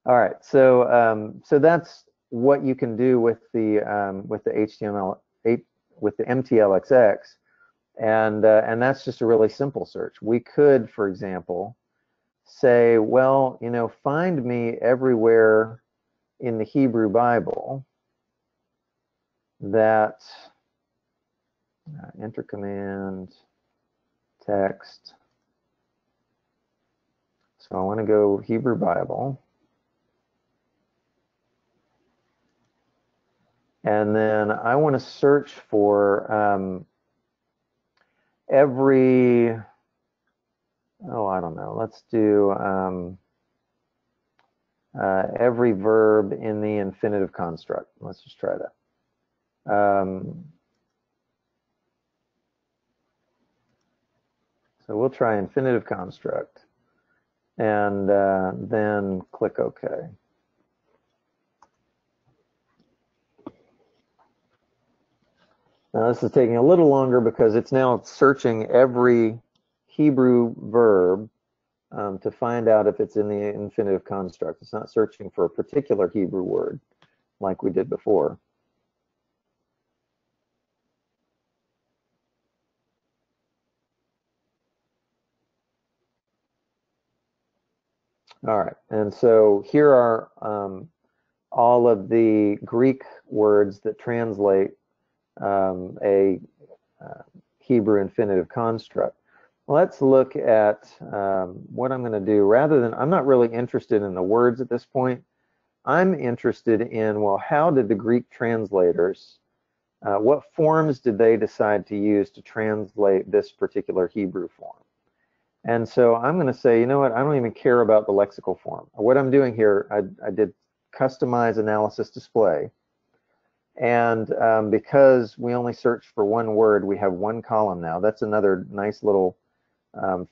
[SPEAKER 1] All right, so so that's what you can do with the HTML with the MTLXX. And that's just a really simple search. We could, for example, say, well, you know, find me everywhere in the Hebrew Bible that enter command text. So I want to go Hebrew Bible. And then I want to search for every, oh, I don't know, let's do every verb in the infinitive construct. Let's just try that. So we'll try infinitive construct and then click OK. Now this is taking a little longer because it's now searching every Hebrew verb to find out if it's in the infinitive construct. It's not searching for a particular Hebrew word like we did before. All right, and so here are all of the Greek words that translate a Hebrew infinitive construct. Let's look at what I'm going to do. Rather than, I'm not really interested in the words at this point. I'm interested in, well, how did the Greek translators, what forms did they decide to use to translate this particular Hebrew form? And so I'm going to say, you know what, I don't even care about the lexical form. What I'm doing here, I did customize analysis display. And because we only search for one word, we have one column now. That's another nice little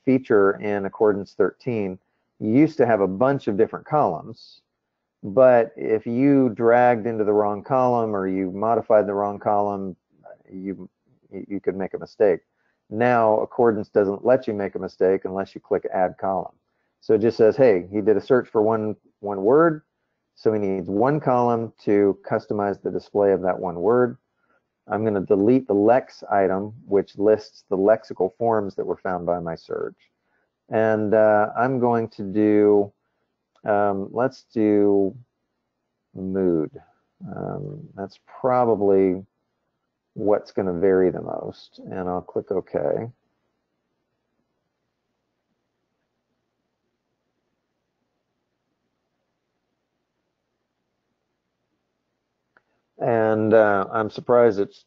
[SPEAKER 1] feature in Accordance 13. You used to have a bunch of different columns, but if you dragged into the wrong column or you modified the wrong column, you could make a mistake. Now, Accordance doesn't let you make a mistake unless you click Add Column. So it just says, hey, he did a search for one word, so he needs one column to customize the display of that one word. I'm going to delete the lex item, which lists the lexical forms that were found by my search. And I'm going to do, let's do mood. That's probably what's going to vary the most. And I'll click OK. And I'm surprised it's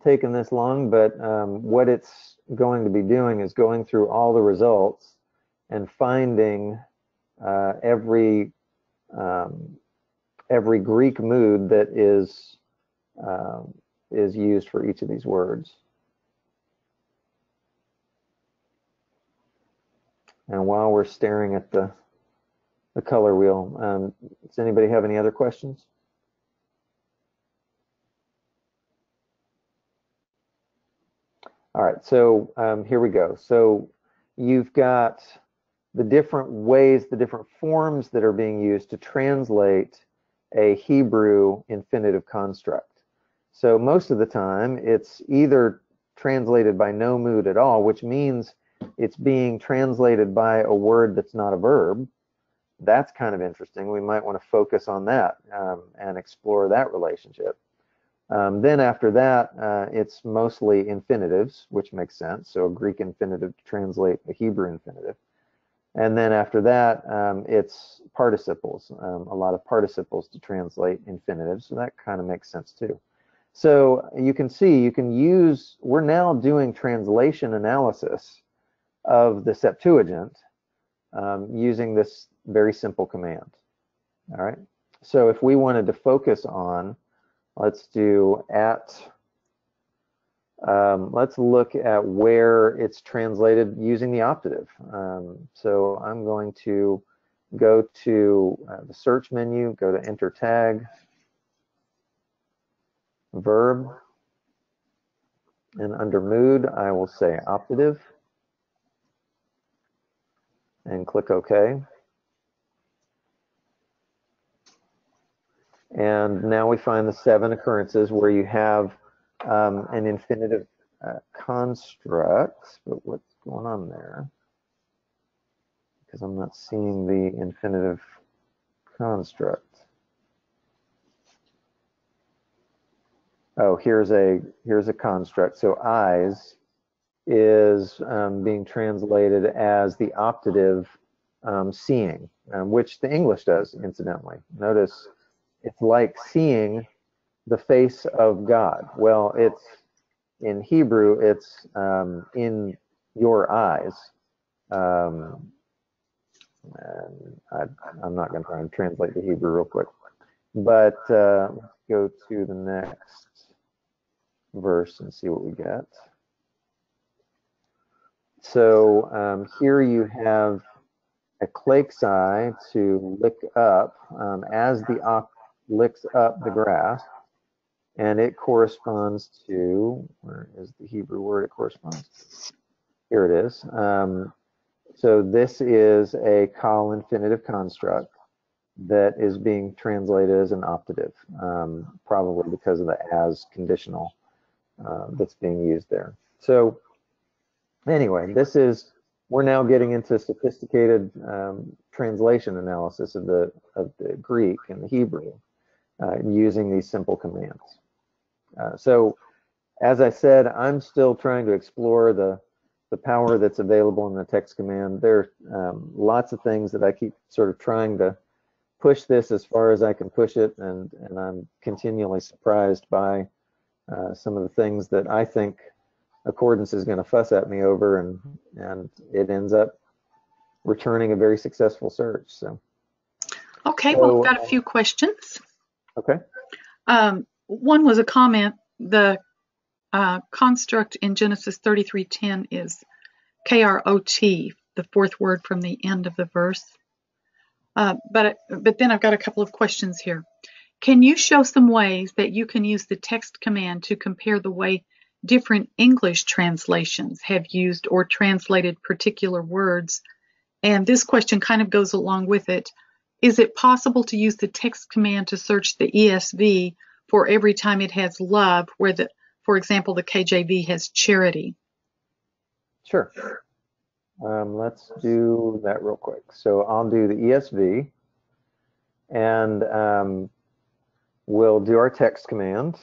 [SPEAKER 1] taken this long, but what it's going to be doing is going through all the results and finding every Greek mood that is used for each of these words. And while we're staring at the color wheel, does anybody have any other questions? All right, so here we go. So you've got the different ways, the different forms that are being used to translate a Hebrew infinitive construct. So most of the time, it's either translated by no mood at all, which means it's being translated by a word that's not a verb. That's kind of interesting. We might want to focus on that and explore that relationship. Then after that, it's mostly infinitives, which makes sense. So a Greek infinitive to translate a Hebrew infinitive. And then after that, it's participles, a lot of participles to translate infinitives. So that kind of makes sense too. So you can see, you can use, we're now doing translation analysis of the Septuagint using this very simple command. All right. So if we wanted to focus on, let's do let's look at where it's translated using the optative. So I'm going to go to the search menu, go to enter tag, verb, and under mood, I will say optative, and click OK. And now we find the 7 occurrences where you have an infinitive construct, but what's going on there? Because I'm not seeing the infinitive construct. Oh, here's a construct. So eyes is being translated as the optative seeing, which the English does, incidentally. Notice it's like seeing the face of God. Well, it's in Hebrew, it's in your eyes. And I'm not going to try and translate the Hebrew real quick, but let's go to the next verse and see what we get. So here you have a clake's eye to lick up as the ox licks up the grass, and it corresponds to, where is the Hebrew word it corresponds to? Here it is. So this is a call infinitive construct that is being translated as an optative, probably because of the as conditional that's being used there. So anyway, this is, we're now getting into sophisticated translation analysis of the Greek and the Hebrew using these simple commands. So as I said, I'm still trying to explore the power that's available in the text command. There are lots of things that I keep sort of trying to push this as far as I can push it, and I'm continually surprised by some of the things that I think Accordance is going to fuss at me over, and it ends up returning a very successful search. So
[SPEAKER 2] Okay, well, I've got a few questions.
[SPEAKER 1] Okay.
[SPEAKER 2] One was a comment. The construct in Genesis 33:10 is KROT, the fourth word from the end of the verse. But then I've got a couple of questions here. Can you show some ways that you can use the text command to compare the way different English translations have used or translated particular words? And this question kind of goes along with it. Is it possible to use the text command to search the ESV for every time it has love, where, for example, the KJV has charity?
[SPEAKER 1] Sure. Let's do that real quick. So I'll do the ESV, and we'll do our text command.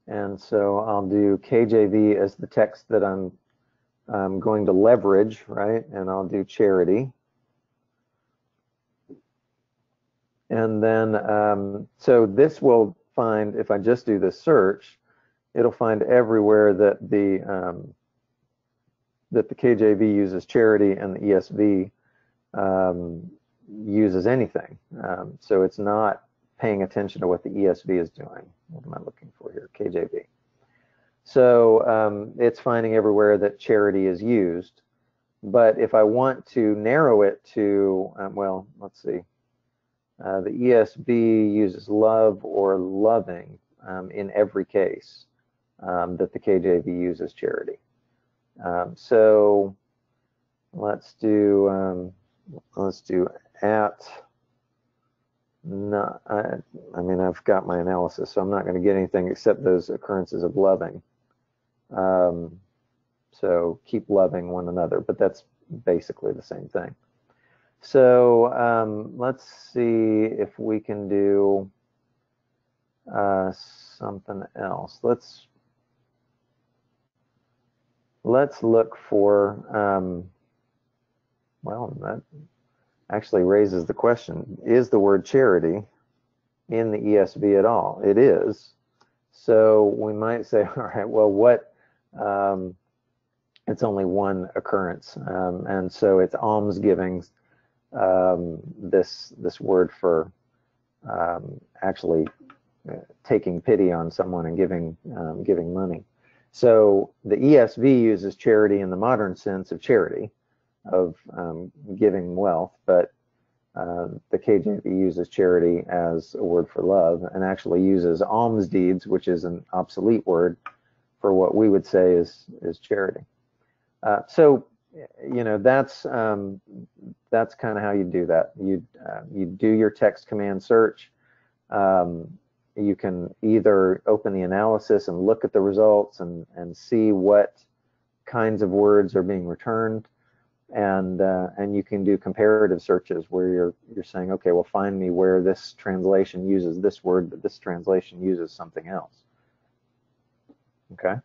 [SPEAKER 1] And so I'll do KJV as the text that I'm going to leverage, right? And I'll do charity. And then, so this will find, if I just do this search, it'll find everywhere that the KJV uses charity and the ESV uses anything. So it's not paying attention to what the ESV is doing. What am I looking for here? KJV. So it's finding everywhere that charity is used. But if I want to narrow it to, well, let's see. The ESV uses love or loving in every case that the KJV uses charity. So let's do at. No, I mean, I've got my analysis, so I'm not going to get anything except those occurrences of loving. So keep loving one another, but that's basically the same thing. So let's see if we can do something else. Let's look for, well, that actually raises the question, is the word charity in the ESV at all? It is. So we might say, all right, well, what, it's only one occurrence. And so it's almsgiving, this word for actually taking pity on someone and giving money. So the ESV uses charity in the modern sense of charity, of giving wealth, but the KJV uses charity as a word for love, and actually uses alms deeds, which is an obsolete word, for what we would say is charity. So you know, that's kind of how you do that. You do your text command search. You can either open the analysis and look at the results and see what kinds of words are being returned, and you can do comparative searches where you're saying, okay, well, find me where this translation uses this word, but this translation uses something else. Okay.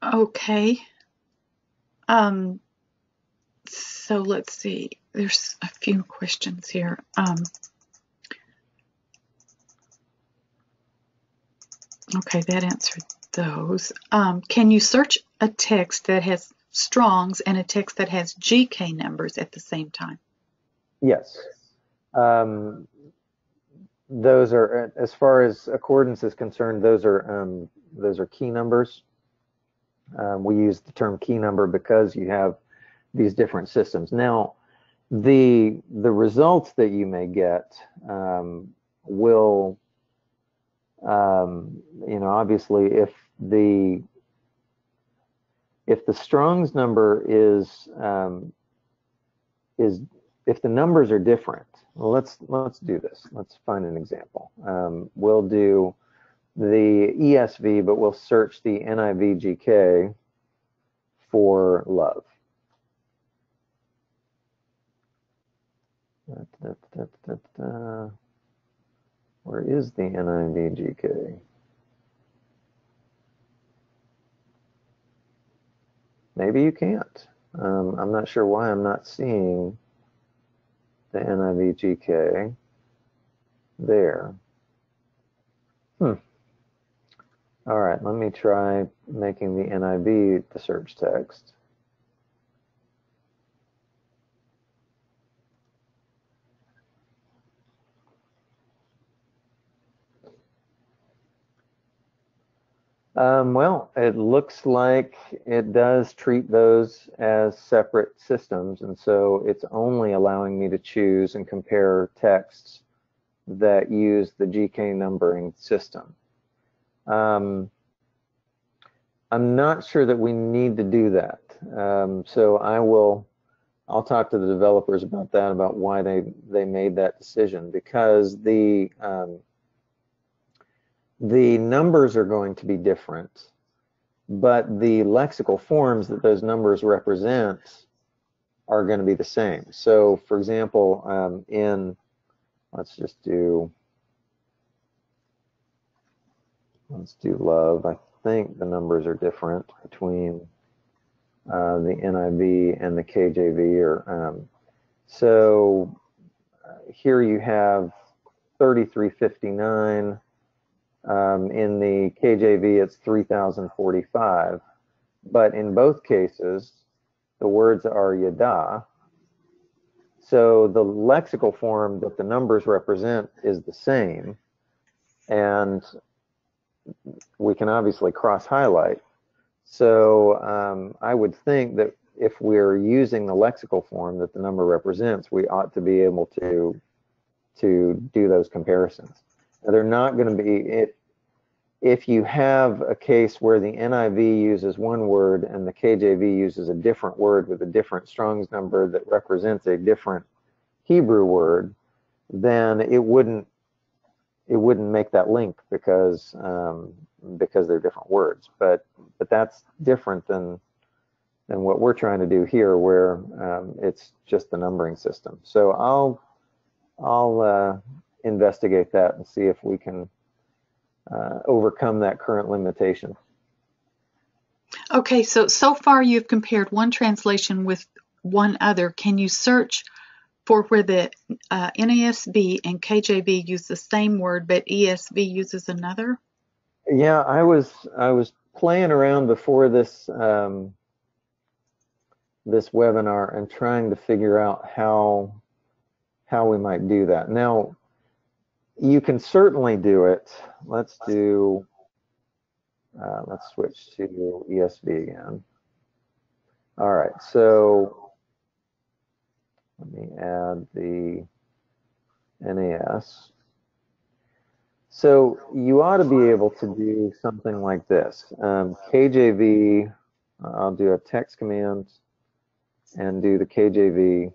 [SPEAKER 2] Okay. So let's see. There's a few questions here. Okay, that answered those. Can you search a text that has Strongs and a text that has GK numbers at the same time?
[SPEAKER 1] Yes. Those are, as far as accordance is concerned, those are key numbers. We use the term key number because you have these different systems. Now, the results that you may get will, you know, obviously if the Strong's number is if the numbers are different. Well, let's do this. Let's find an example. We'll do the ESV, but we'll search the NIV GK for love. Where is the NIV GK? Maybe you can't. I'm not sure why I'm not seeing the NIV GK there. All right, let me try making the NIV the search text. Well, it looks like it does treat those as separate systems, and so it's only allowing me to choose and compare texts that use the GK numbering system. I'm not sure that we need to do that. So I'll talk to the developers about that, about why they made that decision, because the numbers are going to be different, but the lexical forms that those numbers represent are going to be the same. So, for example, let's do love. I think the numbers are different between the NIV and the KJV. So here you have 3359. In the KJV, it's 3045. But in both cases, the words are yada. So the lexical form that the numbers represent is the same. And we can obviously cross-highlight. So I would think that if we're using the lexical form that the number represents, we ought to be able to do those comparisons. Now, they're not going to be, if you have a case where the NIV uses one word and the KJV uses a different word with a different Strong's number that represents a different Hebrew word, then it wouldn't make that link because they're different words. But that's different than what we're trying to do here, where it's just the numbering system. So I'll investigate that and see if we can overcome that current limitation.
[SPEAKER 2] Okay, so far you've compared one translation with one other. Can you search for where the NASB and KJV use the same word, but ESV uses another?
[SPEAKER 1] Yeah, I was playing around before this this webinar and trying to figure out how we might do that. Now, you can certainly do it. Let's switch to ESV again. All right, so let me add the NAS. So you ought to be able to do something like this. KJV, I'll do a text command and do the KJV.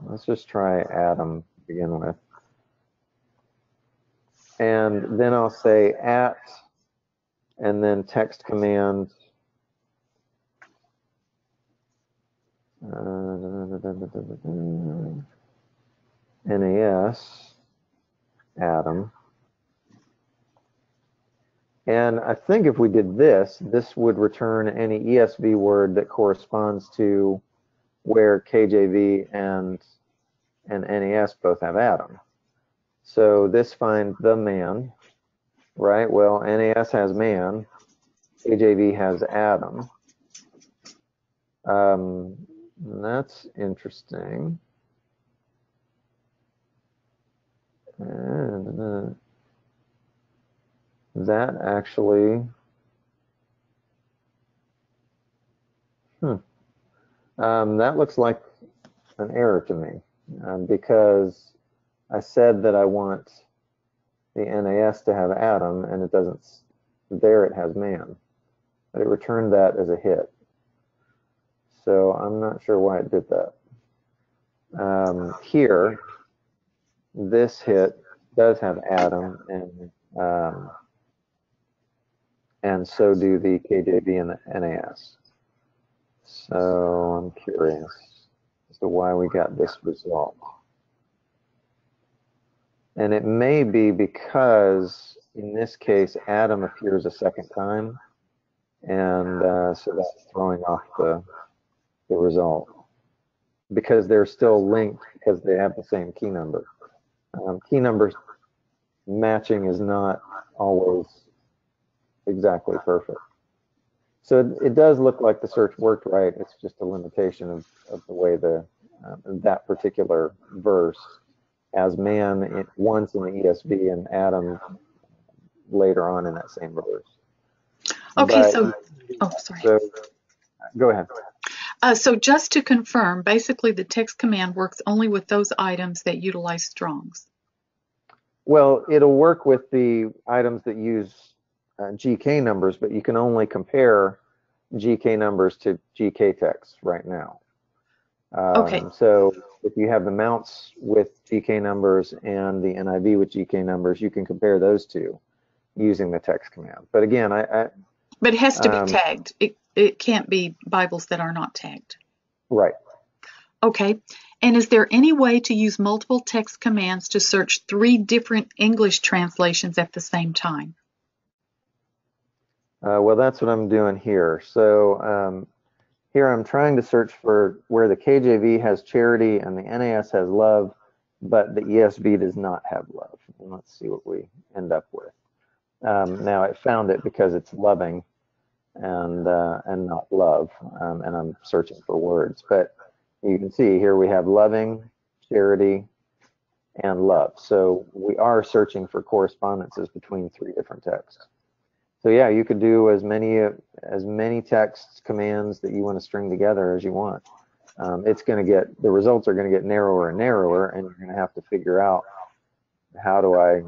[SPEAKER 1] Let's just try Adam to begin with. And then I'll say at, and then text command. NAS, Adam. And I think if we did this, this would return any ESV word that corresponds to where KJV and NAS both have Adam. So this finds the man, right? Well, NAS has man, KJV has Adam. That's interesting. And that actually, that looks like an error to me, because I said that I want the NAS to have Adam, and it doesn't, there it has man, but it returned that as a hit. So I'm not sure why it did that. Here, this hit does have Adam, and so do the KJV and the NAS. So I'm curious as to why we got this result. And it may be because in this case Adam appears a second time, and so that's throwing off the result, because they're still linked because they have the same key number. Key number matching is not always exactly perfect. So it does look like the search worked right. It's just a limitation of the way that particular verse, as man once in the ESV and Adam later on in that same verse.
[SPEAKER 2] Okay,
[SPEAKER 1] But,
[SPEAKER 2] sorry.
[SPEAKER 1] So go ahead.
[SPEAKER 2] So just to confirm, basically the text command works only with those items that utilize strongs.
[SPEAKER 1] Well, it'll work with the items that use GK numbers, but you can only compare GK numbers to GK text right now.
[SPEAKER 2] Okay.
[SPEAKER 1] So if you have the mounts with GK numbers and the NIV with GK numbers, you can compare those two using the text command. But again,
[SPEAKER 2] But it has to be tagged. It can't be Bibles that are not tagged.
[SPEAKER 1] Right.
[SPEAKER 2] Okay. And is there any way to use multiple text commands to search 3 different English translations at the same time?
[SPEAKER 1] Well, that's what I'm doing here. So here I'm trying to search for where the KJV has charity and the NAS has love, but the ESV does not have love. And let's see what we end up with. Now it found it because it's loving and not love, and I'm searching for words. But you can see here we have loving, charity, and love. So we are searching for correspondences between 3 different texts. So yeah, you could do as many text commands that you want to string together as you want. The results are going to get narrower and narrower, and you're going to have to figure out how do I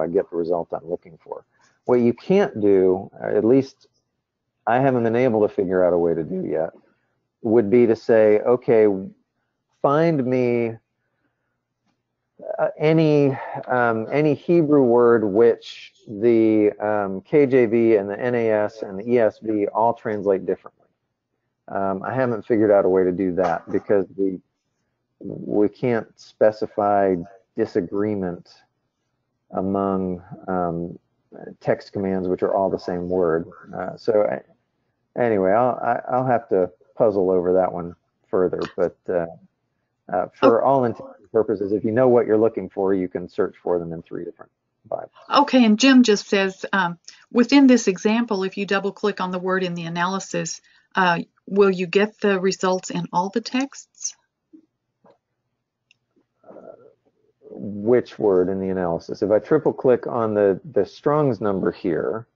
[SPEAKER 1] get the result I'm looking for. What you can't do, at least I haven't been able to figure out a way to do yet, would be to say, okay, find me any Hebrew word which the KJV and the NAS and the ESV all translate differently. I haven't figured out a way to do that because we can't specify disagreement among text commands which are all the same word. So anyway, I'll have to puzzle over that one further, but for all intents and purposes, if you know what you're looking for, you can search for them in 3 different Bibles.
[SPEAKER 2] Okay, and Jim just says, within this example, if you double click on the word in the analysis, will you get the results in all the texts?
[SPEAKER 1] Which word in the analysis? If I triple click on the Strong's number here,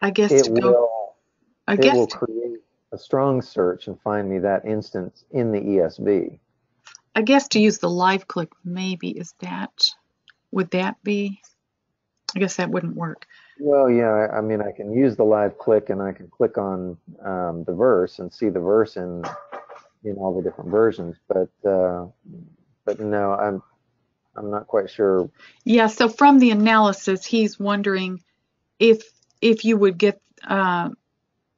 [SPEAKER 2] I guess
[SPEAKER 1] it will create a Strong search and find me that instance in the ESV.
[SPEAKER 2] I guess to use the live click, maybe would that be? I guess that wouldn't work.
[SPEAKER 1] Well, yeah, I mean, I can use the live click and I can click on the verse and see the verse in all the different versions, but no, I'm not quite sure.
[SPEAKER 2] Yeah, so from the analysis, he's wondering if you would get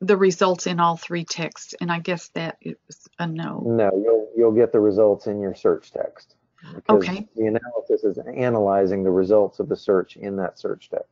[SPEAKER 2] the results in all 3 texts, and I guess that is a no.
[SPEAKER 1] No, you'll get the results in your search text because
[SPEAKER 2] okay.
[SPEAKER 1] the analysis is analyzing the results of the search in that search text.